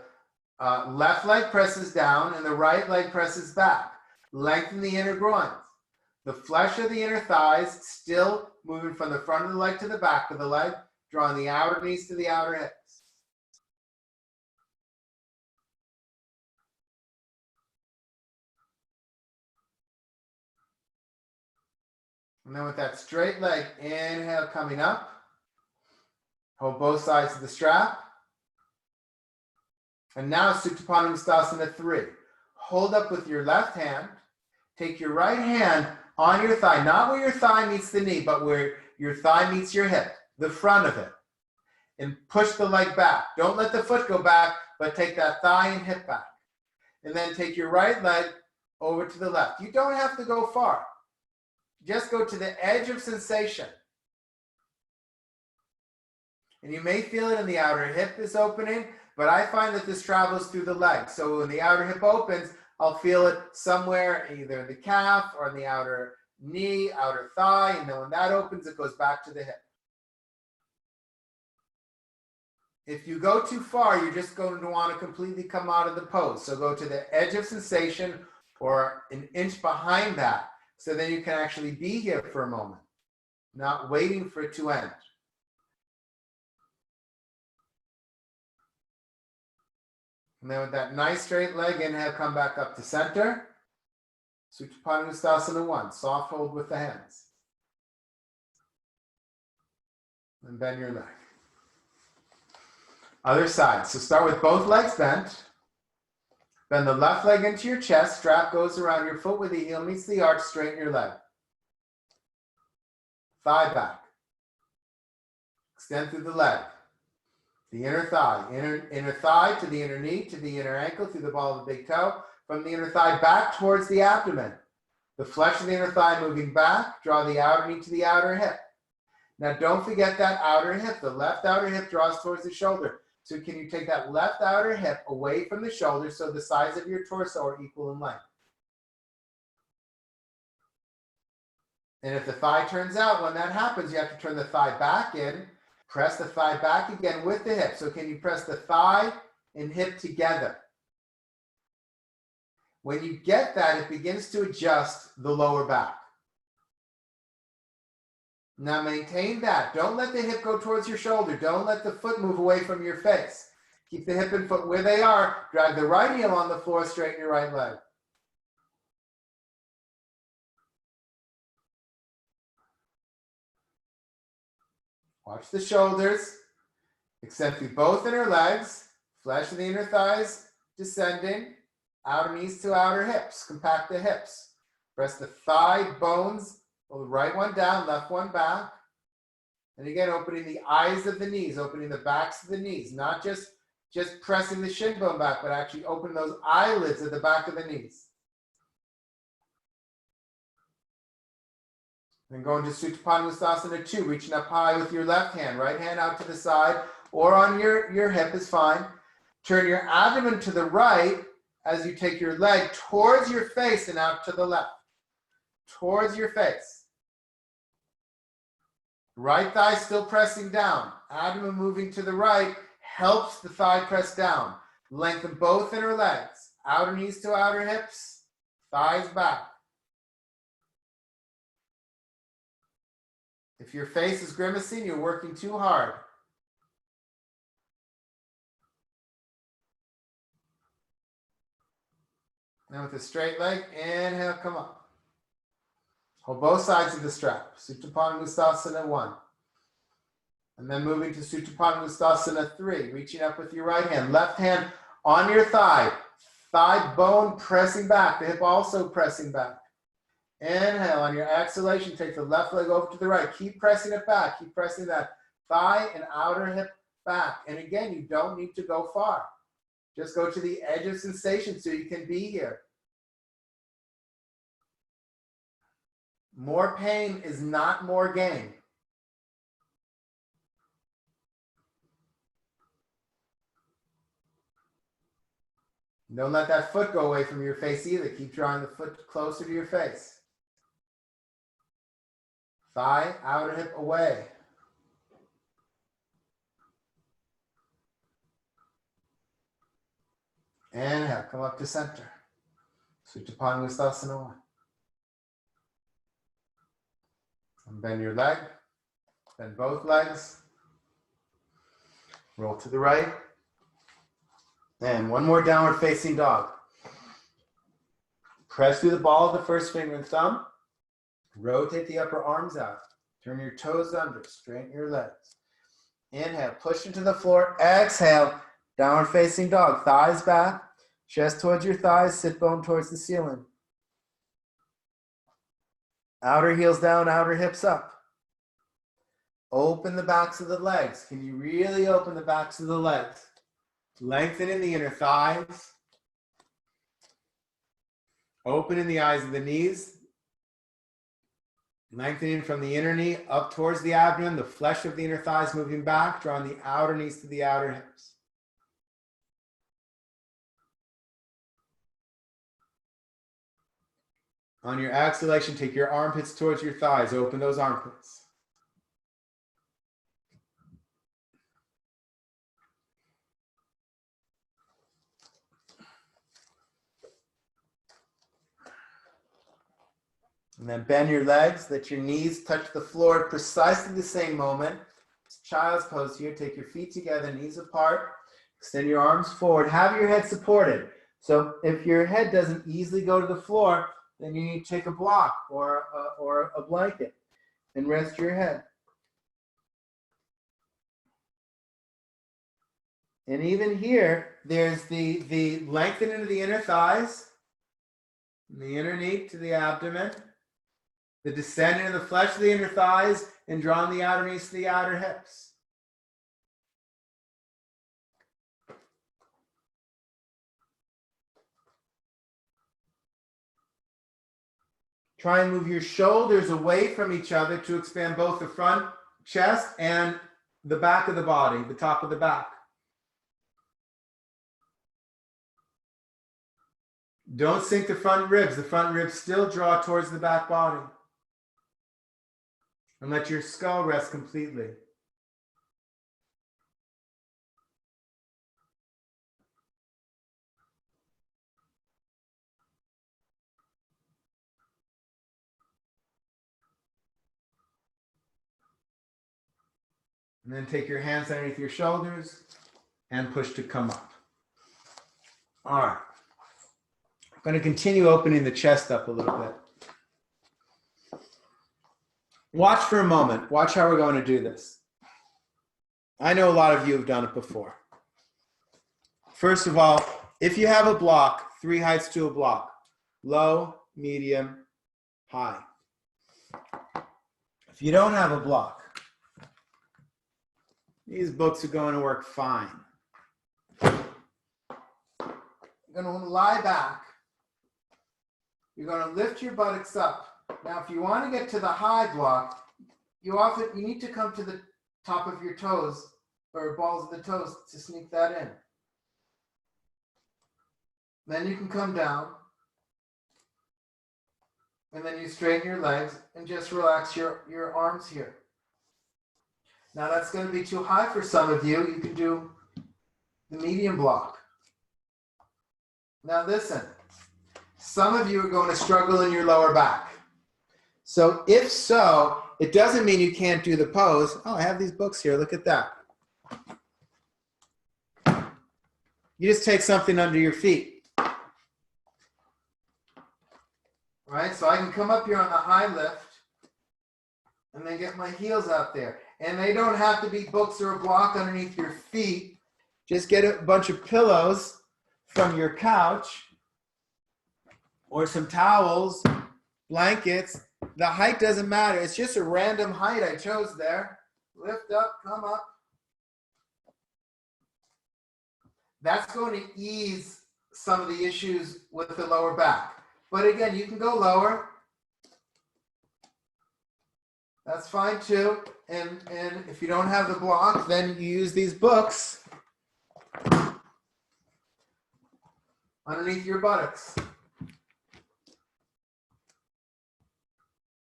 left leg presses down and the right leg presses back. Lengthen the inner groins. The flesh of the inner thighs still moving from the front of the leg to the back of the leg, drawing the outer knees to the outer hips. And then with that straight leg, inhale coming up. Hold both sides of the strap. And now Supta 3. Hold up with your left hand. Take your right hand on your thigh, not where your thigh meets the knee, but where your thigh meets your hip, the front of it. And push the leg back. Don't let the foot go back, but take that thigh and hip back. And then take your right leg over to the left. You don't have to go far. Just go to the edge of sensation. And you may feel it in the outer hip is opening, but I find that this travels through the leg. So when the outer hip opens, I'll feel it somewhere either in the calf or in the outer knee, outer thigh, and then when that opens, it goes back to the hip. If you go too far, you're just going to want to completely come out of the pose. So go to the edge of sensation or an inch behind that, so then you can actually be here for a moment, not waiting for it to end. And then with that nice straight leg, inhale, come back up to center. Supta 1, soft hold with the hands. And bend your leg. Other side. So start with both legs bent. Bend the left leg into your chest. Strap goes around your foot where the heel meets the arch. Straighten your leg. Thigh back. Extend through the leg. The inner thigh. Inner thigh to the inner knee, to the inner ankle, through the ball of the big toe. From the inner thigh back towards the abdomen. The flesh of the inner thigh moving back. Draw the outer knee to the outer hip. Now don't forget that outer hip. The left outer hip draws towards the shoulder. So can you take that left outer hip away from the shoulder so the sides of your torso are equal in length? And if the thigh turns out, when that happens, you have to turn the thigh back in. Press the thigh back again with the hip. So can you press the thigh and hip together? When you get that, it begins to adjust the lower back. Now maintain that. Don't let the hip go towards your shoulder. Don't let the foot move away from your face. Keep the hip and foot where they are. Drag the right heel on the floor, straighten your right leg. Watch the shoulders. Extend through both inner legs. Flesh of the inner thighs descending. Outer knees to outer hips. Compact the hips. Press the thigh bones. Pull the right one down, left one back. And again, opening the eyes of the knees, opening the backs of the knees. Not just pressing the shin bone back, but actually opening those eyelids at the back of the knees. Then go into Supta 2, reaching up high with your left hand. Right hand out to the side or on your hip is fine. Turn your abdomen to the right as you take your leg towards your face and out to the left. Towards your face. Right thigh still pressing down. Abdomen moving to the right helps the thigh press down. Lengthen both inner legs. Outer knees to outer hips. Thighs back. If your face is grimacing, you're working too hard. Now with a straight leg, inhale, come up. Hold both sides of the strap. Supta 1. And then moving to Supta 3. Reaching up with your right hand. Left hand on your thigh. Thigh bone pressing back. The hip also pressing back. Inhale. On your exhalation, take the left leg over to the right. Keep pressing it back. Keep pressing that thigh and outer hip back. And again, you don't need to go far. Just go to the edge of sensation so you can be here. More pain is not more gain. Don't let that foot go away from your face either. Keep drawing the foot closer to your face. Thigh, outer hip away. Inhale, come up to center. Supta 1. And bend your leg. Bend both legs. Roll to the right. And one more downward facing dog. Press through the ball of the first finger and thumb. Rotate the upper arms out. Turn your toes under. Straighten your legs. Inhale, push into the floor. Exhale, downward facing dog. Thighs back. Chest towards your thighs. Sit bone towards the ceiling. Outer heels down, outer hips up. Open the backs of the legs. Can you really open the backs of the legs? Lengthen in the inner thighs. Open in the eyes of the knees. Lengthening from the inner knee up towards the abdomen, the flesh of the inner thighs moving back, drawing the outer knees to the outer hips. On your exhalation, take your armpits towards your thighs. Open those armpits. And then bend your legs, let your knees touch the floor at precisely the same moment. It's child's pose here. Take your feet together, knees apart. Extend your arms forward. Have your head supported. So if your head doesn't easily go to the floor, then you need to take a block or a blanket and rest your head. And even here, there's the lengthening of the inner thighs, the inner knee to the abdomen, the descending of the flesh of the inner thighs, and drawing the outer knees to the outer hips. Try and move your shoulders away from each other to expand both the front chest and the back of the body, the top of the back. Don't sink the front ribs. The front ribs still draw towards the back body. And let your skull rest completely. And then take your hands underneath your shoulders and push to come up. All right. I'm going to continue opening the chest up a little bit. Watch for a moment. Watch how we're going to do this. I know a lot of you have done it before. First of all, if you have a block, 3 heights to a block: low, medium, high. If you don't have a block, these books are going to work fine. You're going to lie back. You're going to lift your buttocks up. Now, if you want to get to the high block, you need to come to the top of your toes or balls of the toes to sneak that in. Then you can come down. And then you straighten your legs and just relax your arms here. Now that's going to be too high for some of you. You can do the medium block. Now listen, some of you are going to struggle in your lower back. So if so, it doesn't mean you can't do the pose. Oh, I have these books here. Look at that. You just take something under your feet. Right, so I can come up here on the high lift and then get my heels out there. And they don't have to be books or a block underneath your feet. Just get a bunch of pillows from your couch or some towels, blankets. The height doesn't matter. It's just a random height I chose there. Lift up, come up. That's going to ease some of the issues with the lower back. But again, you can go lower. That's fine too. And if you don't have the block, then you use these books underneath your buttocks.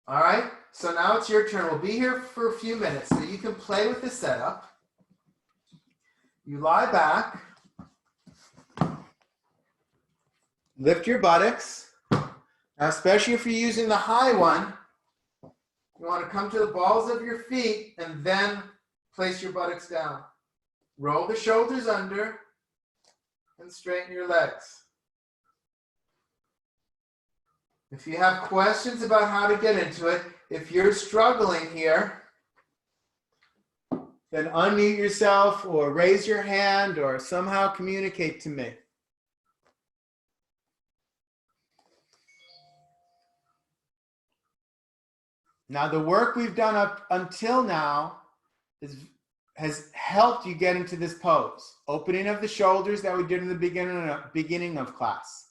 All right, so now it's your turn. We'll be here for a few minutes, so you can play with the setup. You lie back. Lift your buttocks. Now, especially if you're using the high one, you want to come to the balls of your feet and then place your buttocks down. Roll the shoulders under and straighten your legs. If you have questions about how to get into it, if you're struggling here, then unmute yourself or raise your hand or somehow communicate to me. Now, the work we've done up until now has helped you get into this pose. Opening of the shoulders that we did in the beginning of class.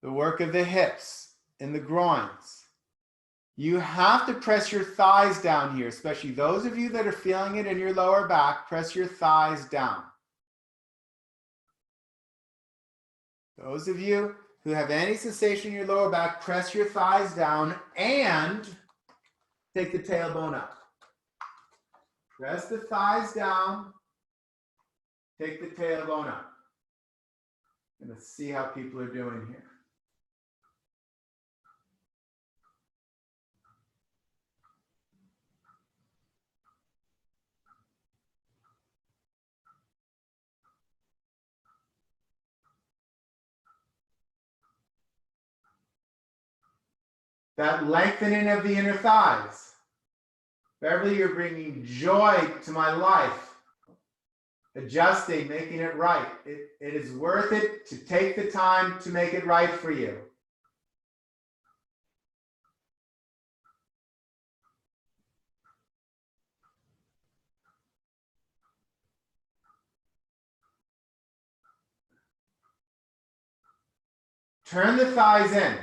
The work of the hips and the groins. You have to press your thighs down here, especially those of you that are feeling it in your lower back. Press your thighs down. Those of you who have any sensation in your lower back, press your thighs down and take the tailbone up. Press the thighs down, take the tailbone up. And let's see how people are doing here. That lengthening of the inner thighs. Beverly, you're bringing joy to my life. Adjusting, making it right. It is worth it to take the time to make it right for you. Turn the thighs in.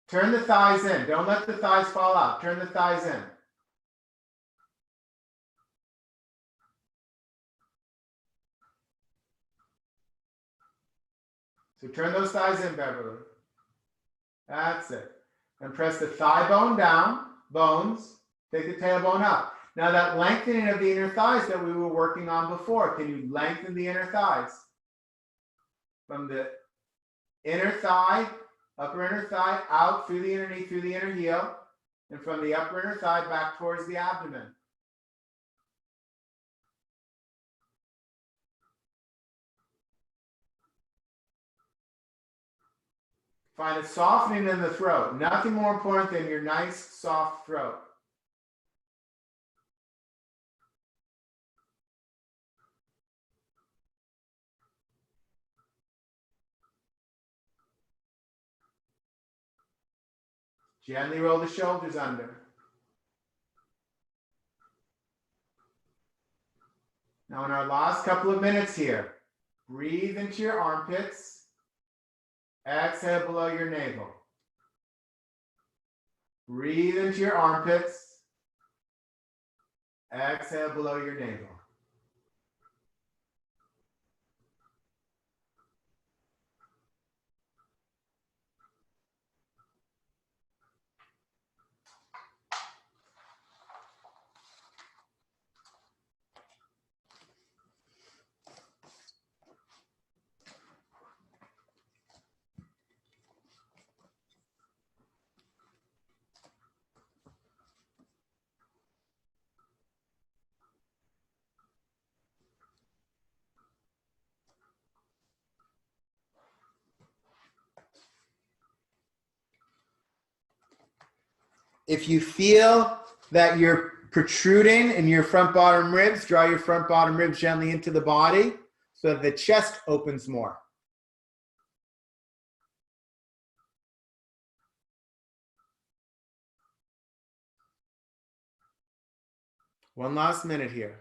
Turn the thighs in. Don't let the thighs fall out. Turn the thighs in. So turn those thighs in, Beverly. That's it. And press the thigh bone down, bones. Take the tailbone up. Now that lengthening of the inner thighs that we were working on before, can you lengthen the inner thighs? From the inner thigh, upper inner thigh, out through the inner knee, through the inner heel, and from the upper inner thigh back towards the abdomen. Find a softening in the throat. Nothing more important than your nice, soft throat. Gently roll the shoulders under. Now in our last couple of minutes here, breathe into your armpits. Exhale below your navel. Breathe into your armpits. Exhale below your navel. If you feel that you're protruding in your front bottom ribs, draw your front bottom ribs gently into the body so that the chest opens more. One last minute here.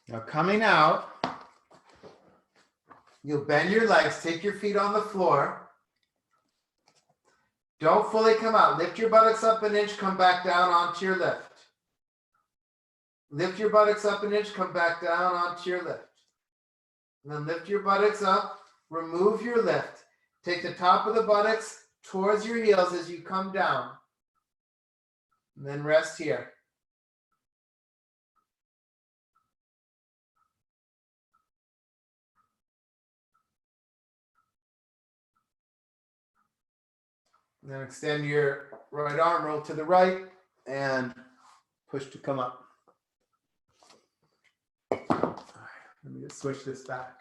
Now coming out, you'll bend your legs, take your feet on the floor. Don't fully come out. Lift your buttocks up an inch, come back down onto your lift. Lift your buttocks up an inch, come back down onto your lift. And then lift your buttocks up, remove your lift. Take the top of the buttocks towards your heels as you come down. And then rest here. And then extend your right arm, roll to the right, and push to come up. All right, let me just switch this back.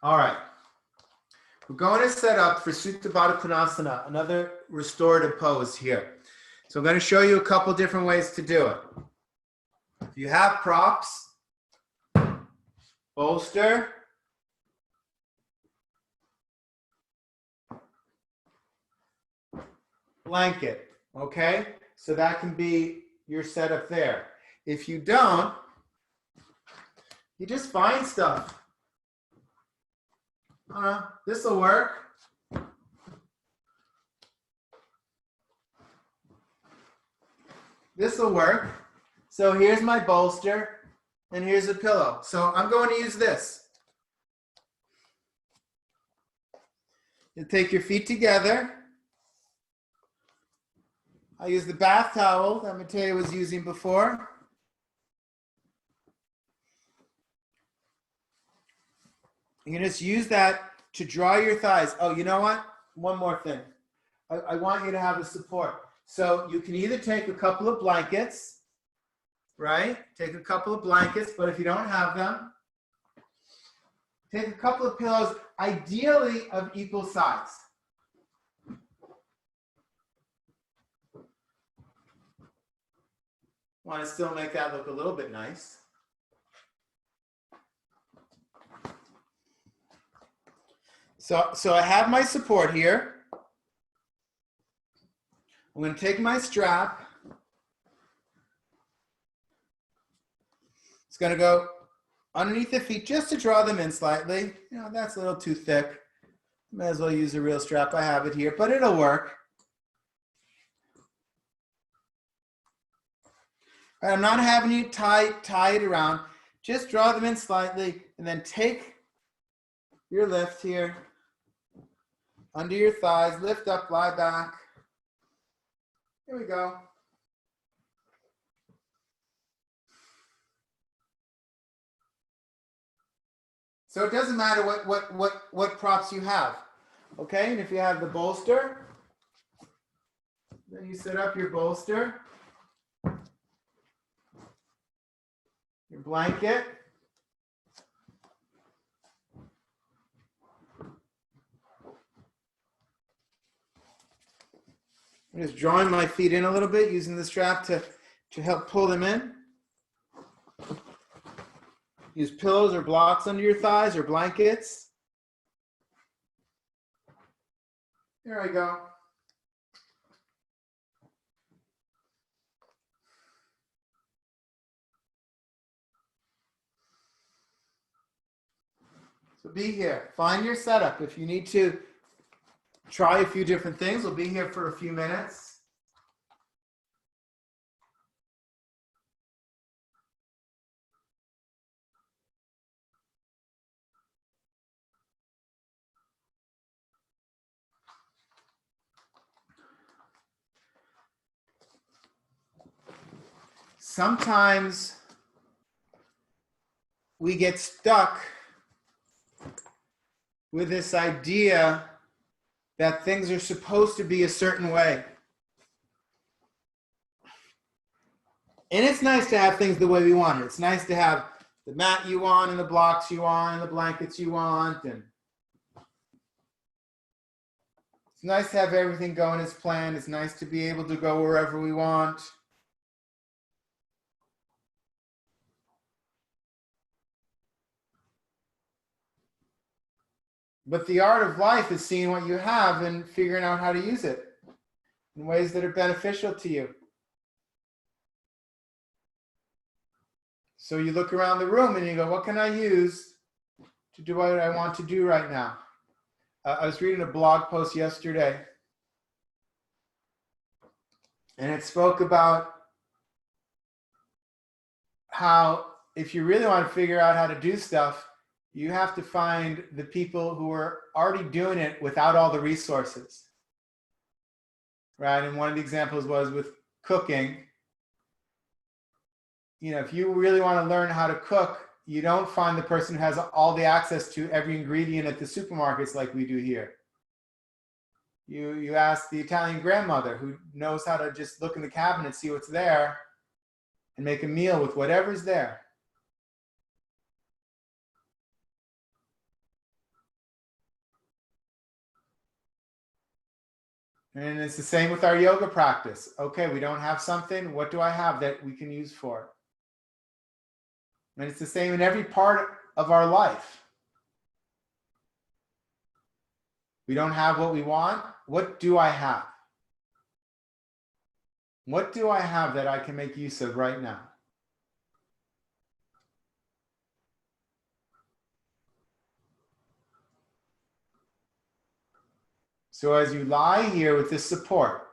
All right. We're going to set up for Supta Baddha Konasana, another restorative pose here. So I'm going to show you a couple different ways to do it. If you have props, bolster, blanket, okay? So that can be your setup there. If you don't, you just find stuff. This will work. This will work. So here's my bolster and here's a pillow. So I'm going to use this. You take your feet together I'll use the bath towel that Mateo was using before. You can just use that to dry your thighs. Oh, you know what? One more thing. I want you to have a support. So you can either take a couple of blankets, right? Take a couple of blankets, but if you don't have them, take a couple of pillows, ideally of equal size. Want to still make that look a little bit nice. So I have my support here. I'm going to take my strap. It's going to go underneath the feet just to draw them in slightly. You know, that's a little too thick. May as well use a real strap. I have it here, but it'll work. All right, I'm not having you tie it around. Just draw them in slightly and then take your lift here under your thighs. Lift up, lie back. Here we go. So it doesn't matter what props you have, okay? And if you have the bolster, then you set up your bolster, your blanket. I'm just drawing my feet in a little bit, using the strap to help pull them in. Use pillows or blocks under your thighs or blankets. There we go. So be here. Find your setup. If you need to try a few different things, we'll be here for a few minutes. Sometimes we get stuck with this idea that things are supposed to be a certain way. And it's nice to have things the way we want it. It's nice to have the mat you want and the blocks you want and the blankets you want. And it's nice to have everything going as planned. It's nice to be able to go wherever we want. But the art of life is seeing what you have and figuring out how to use it in ways that are beneficial to you. So you look around the room and you go, what can I use to do what I want to do right now? I was reading a blog post yesterday, and it spoke about how if you really want to figure out how to do stuff, you have to find the people who are already doing it without all the resources, right? And one of the examples was with cooking. You know, if you really want to learn how to cook, you don't find the person who has all the access to every ingredient at the supermarkets like we do here. You ask the Italian grandmother who knows how to just look in the cabinet, see what's there, and make a meal with whatever's there. And it's the same with our yoga practice. Okay, we don't have something. What do I have that we can use for it? And it's the same in every part of our life. We don't have what we want. What do I have? What do I have that I can make use of right now? So as you lie here with this support,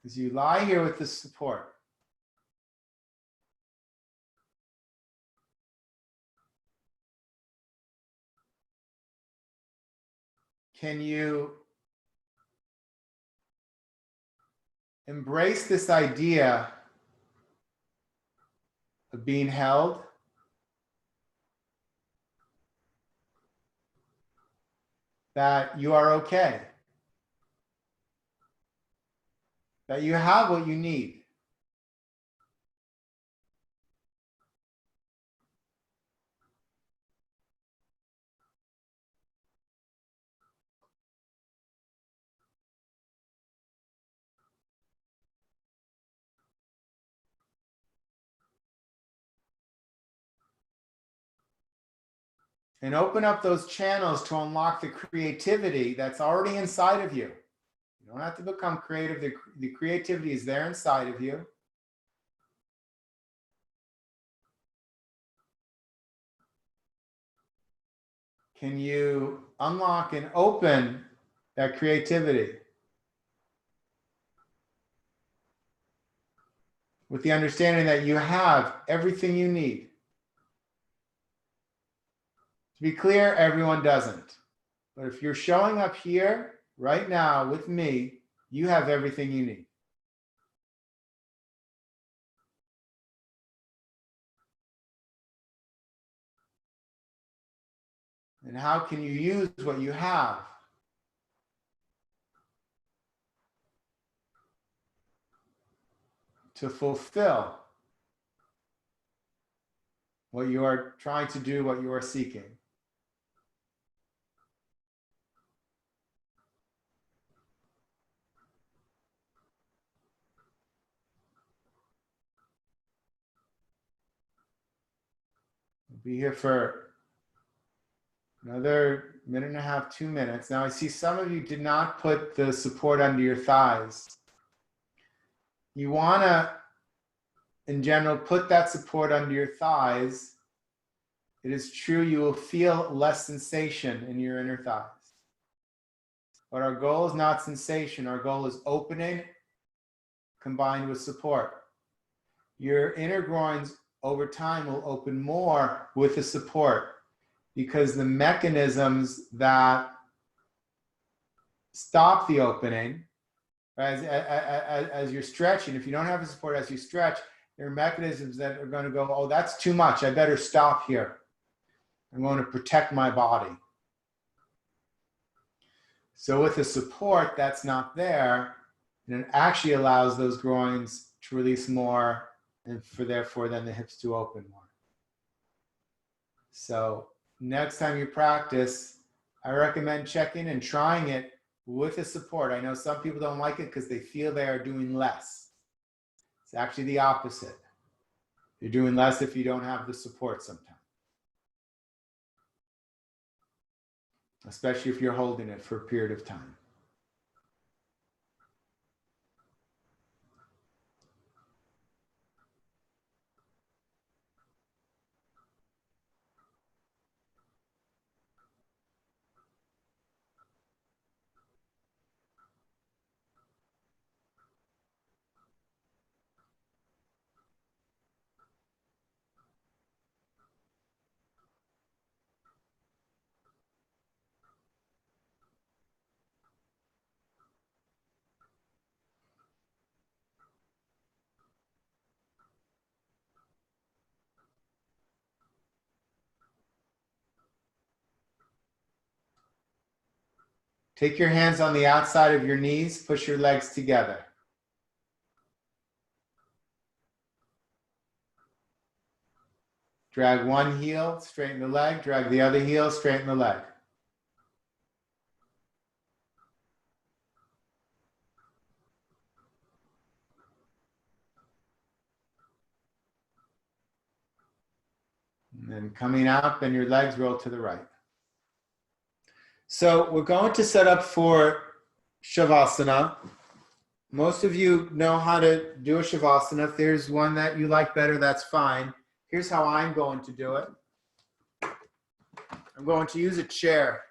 as you lie here with this support, can you embrace this idea of being held? That you are okay. That you have what you need. And open up those channels to unlock the creativity that's already inside of you. You don't have to become creative. The creativity is there inside of you. Can you unlock and open that creativity with the understanding that you have everything you need? To be clear, everyone doesn't. But if you're showing up here right now with me, you have everything you need. And how can you use what you have to fulfill what you are trying to do, what you are seeking? We'll be here for another minute and a half, 2 minutes. Now I see some of you did not put the support under your thighs. You want to, in general, put that support under your thighs. It is true you will feel less sensation in your inner thighs. But our goal is not sensation. Our goal is opening combined with support. Your inner groins over time will open more with the support because the mechanisms that stop the opening as you're stretching, if you don't have the support as you stretch, there are mechanisms that are going to go, oh, that's too much. I better stop here. I'm going to protect my body. So with the support that's not there, and it actually allows those groins to release more and therefore then the hips to open more. So next time you practice, I recommend checking and trying it with the support. I know some people don't like it because they feel they are doing less. It's actually the opposite. You're doing less if you don't have the support sometimes. Especially if you're holding it for a period of time. Take your hands on the outside of your knees, push your legs together. Drag one heel, straighten the leg, drag the other heel, straighten the leg. And then coming out, bend your legs, roll to the right. So we're going to set up for Shavasana. Most of you know how to do a Shavasana. If there's one that you like better, that's fine. Here's how I'm going to do it. I'm going to use a chair.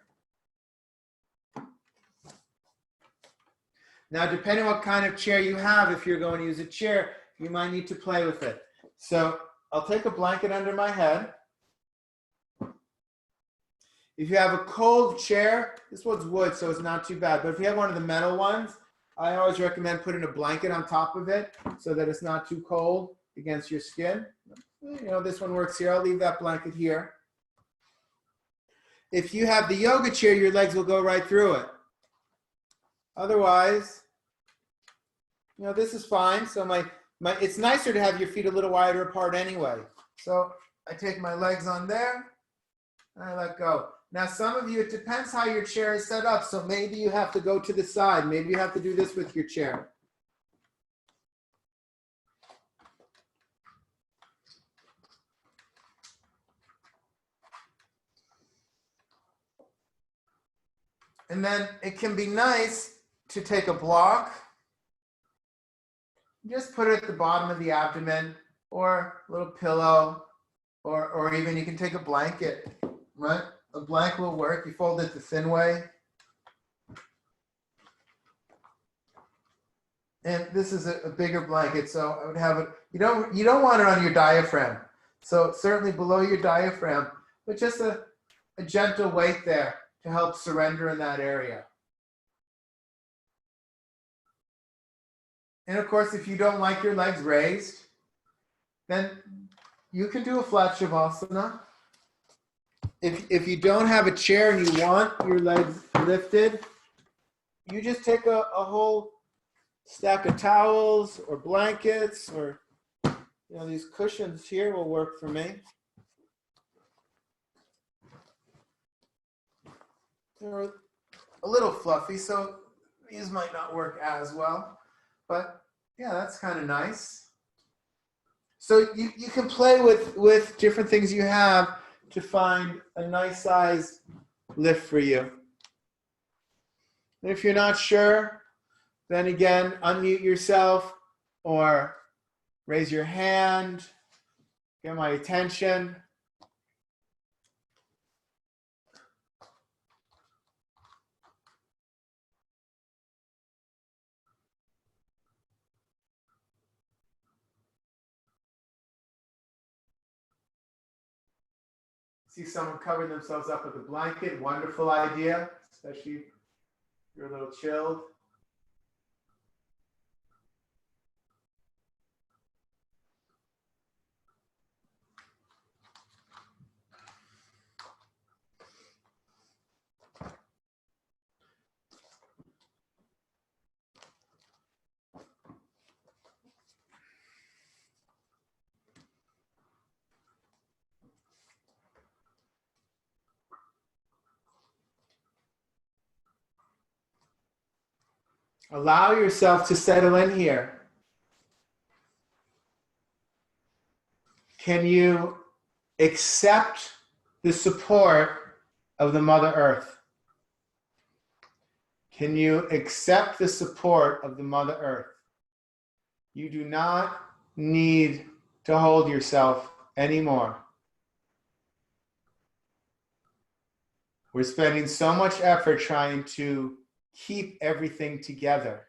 Now, depending on what kind of chair you have, if you're going to use a chair, you might need to play with it. So I'll take a blanket under my head. If you have a cold chair, this one's wood, so it's not too bad. But if you have one of the metal ones, I always recommend putting a blanket on top of it so that it's not too cold against your skin. You know, this one works here. I'll leave that blanket here. If you have the yoga chair, your legs will go right through it. Otherwise, you know, this is fine. So it's nicer to have your feet a little wider apart anyway. So I take my legs on there and I let go. Now, some of you, it depends how your chair is set up. So maybe you have to go to the side. Maybe you have to do this with your chair. And then it can be nice to take a block, just put it at the bottom of the abdomen, or a little pillow, or even you can take a blanket, right? A blanket will work. You fold it the thin way. And this is a bigger blanket, so I would have it. You don't want it on your diaphragm. So certainly below your diaphragm, but just a gentle weight there to help surrender in that area. And of course, if you don't like your legs raised, then you can do a flat shavasana. If you don't have a chair and you want your legs lifted, you just take a whole stack of towels or blankets, or these cushions here will work for me. They're a little fluffy, so these might not work as well. But yeah, that's kind of nice. So you can play with different things you have to find a nice size lift for you. And if you're not sure, then again, unmute yourself or raise your hand, get my attention. See someone covering themselves up with a blanket. Wonderful idea, especially if you're a little chilled. Allow yourself to settle in here. Can you accept the support of the Mother Earth? Can you accept the support of the Mother Earth? You do not need to hold yourself anymore. We're spending so much effort trying to keep everything together.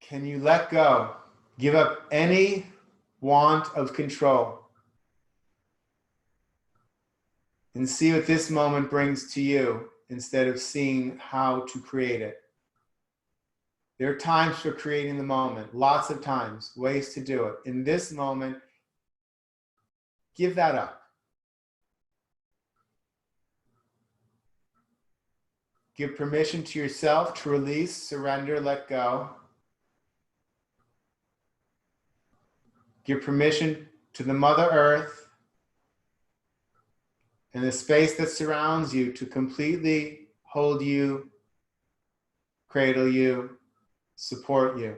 Can you let go? Give up any want of control and see what this moment brings to you instead of seeing how to create it. There are times for creating the moment, lots of times, ways to do it. In this moment, give that up. Give permission to yourself to release, surrender, let go. Give permission to the Mother Earth and the space that surrounds you to completely hold you, cradle you, support you.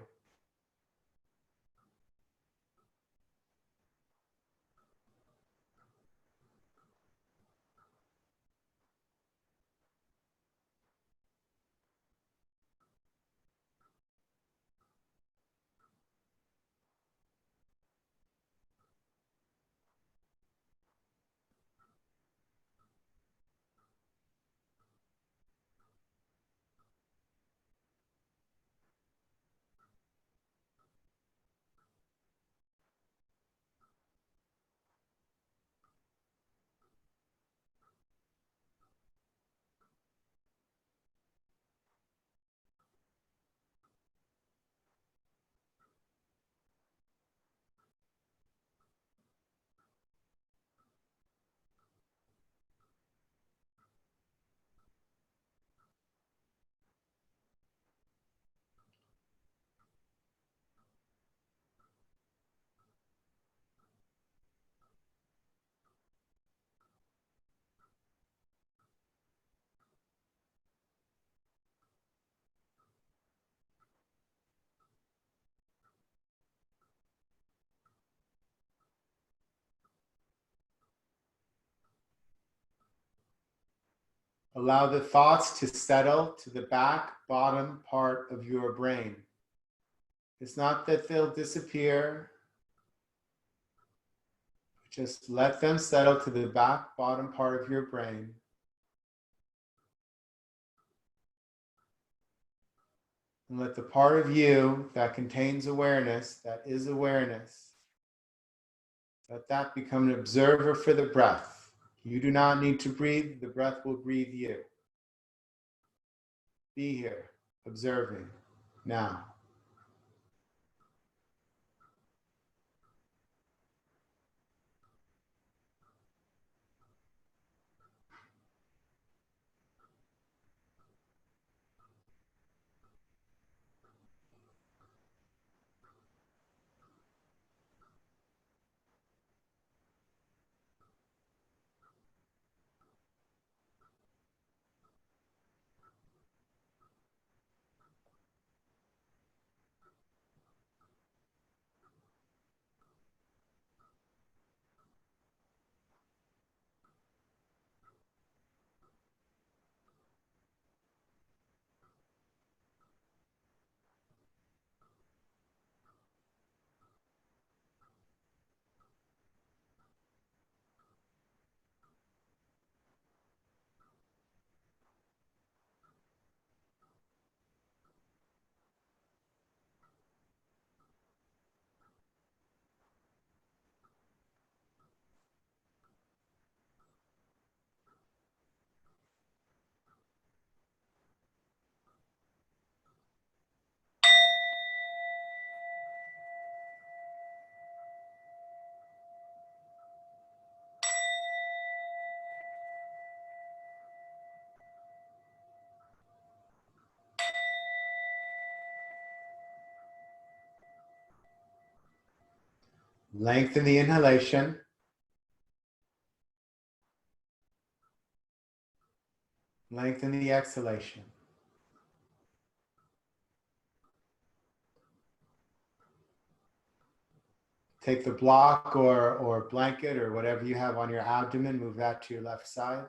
Allow the thoughts to settle to the back bottom part of your brain. It's not that they'll disappear. Just let them settle to the back bottom part of your brain. And let the part of you that contains awareness, that is awareness, let that become an observer for the breath. You do not need to breathe. The breath will breathe you. Be here, observing now. Lengthen the inhalation. Lengthen the exhalation. Take the block or blanket or whatever you have on your abdomen, move that to your left side.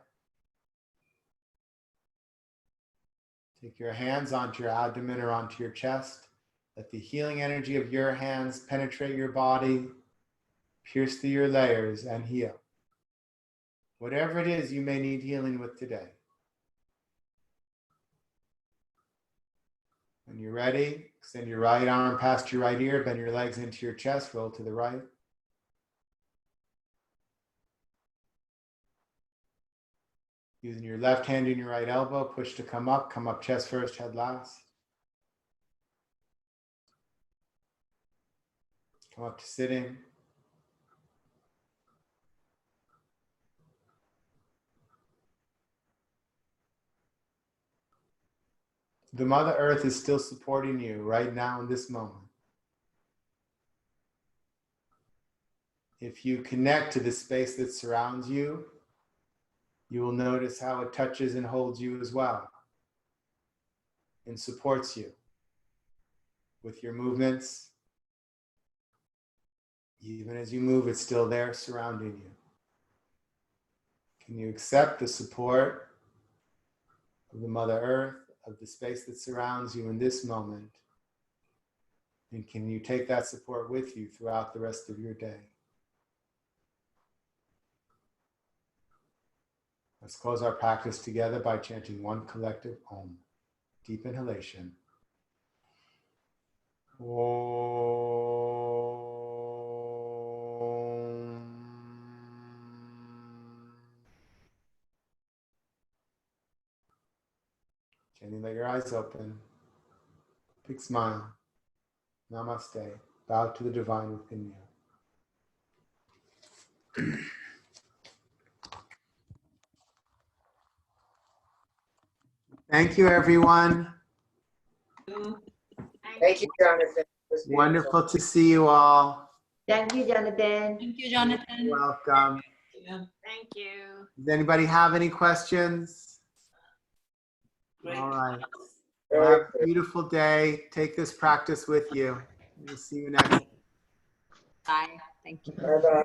Take your hands onto your abdomen or onto your chest. Let the healing energy of your hands penetrate your body, pierce through your layers, and heal. Whatever it is you may need healing with today. When you're ready, extend your right arm past your right ear, bend your legs into your chest, roll to the right. Using your left hand in your right elbow, push to come up chest first, head last. Come up to sitting. The Mother Earth is still supporting you right now in this moment. If you connect to the space that surrounds you, you will notice how it touches and holds you as well and supports you with your movements. Even as you move, it's still there surrounding you. Can you accept the support of the Mother Earth, of the space that surrounds you in this moment? And can you take that support with you throughout the rest of your day? Let's close our practice together by chanting one collective Om. Deep inhalation. Om. Chanting, let your eyes open. Big smile. Namaste. Bow to the divine within you. Thank you, everyone. Thank you, Jonathan. Wonderful to see you all. Thank you, Jonathan. Thank you, Jonathan. Welcome. Thank you. Does anybody have any questions? All right. Very Have a good. beautiful day. Take this practice with you. We'll see you next. Bye. Thank you. Bye-bye.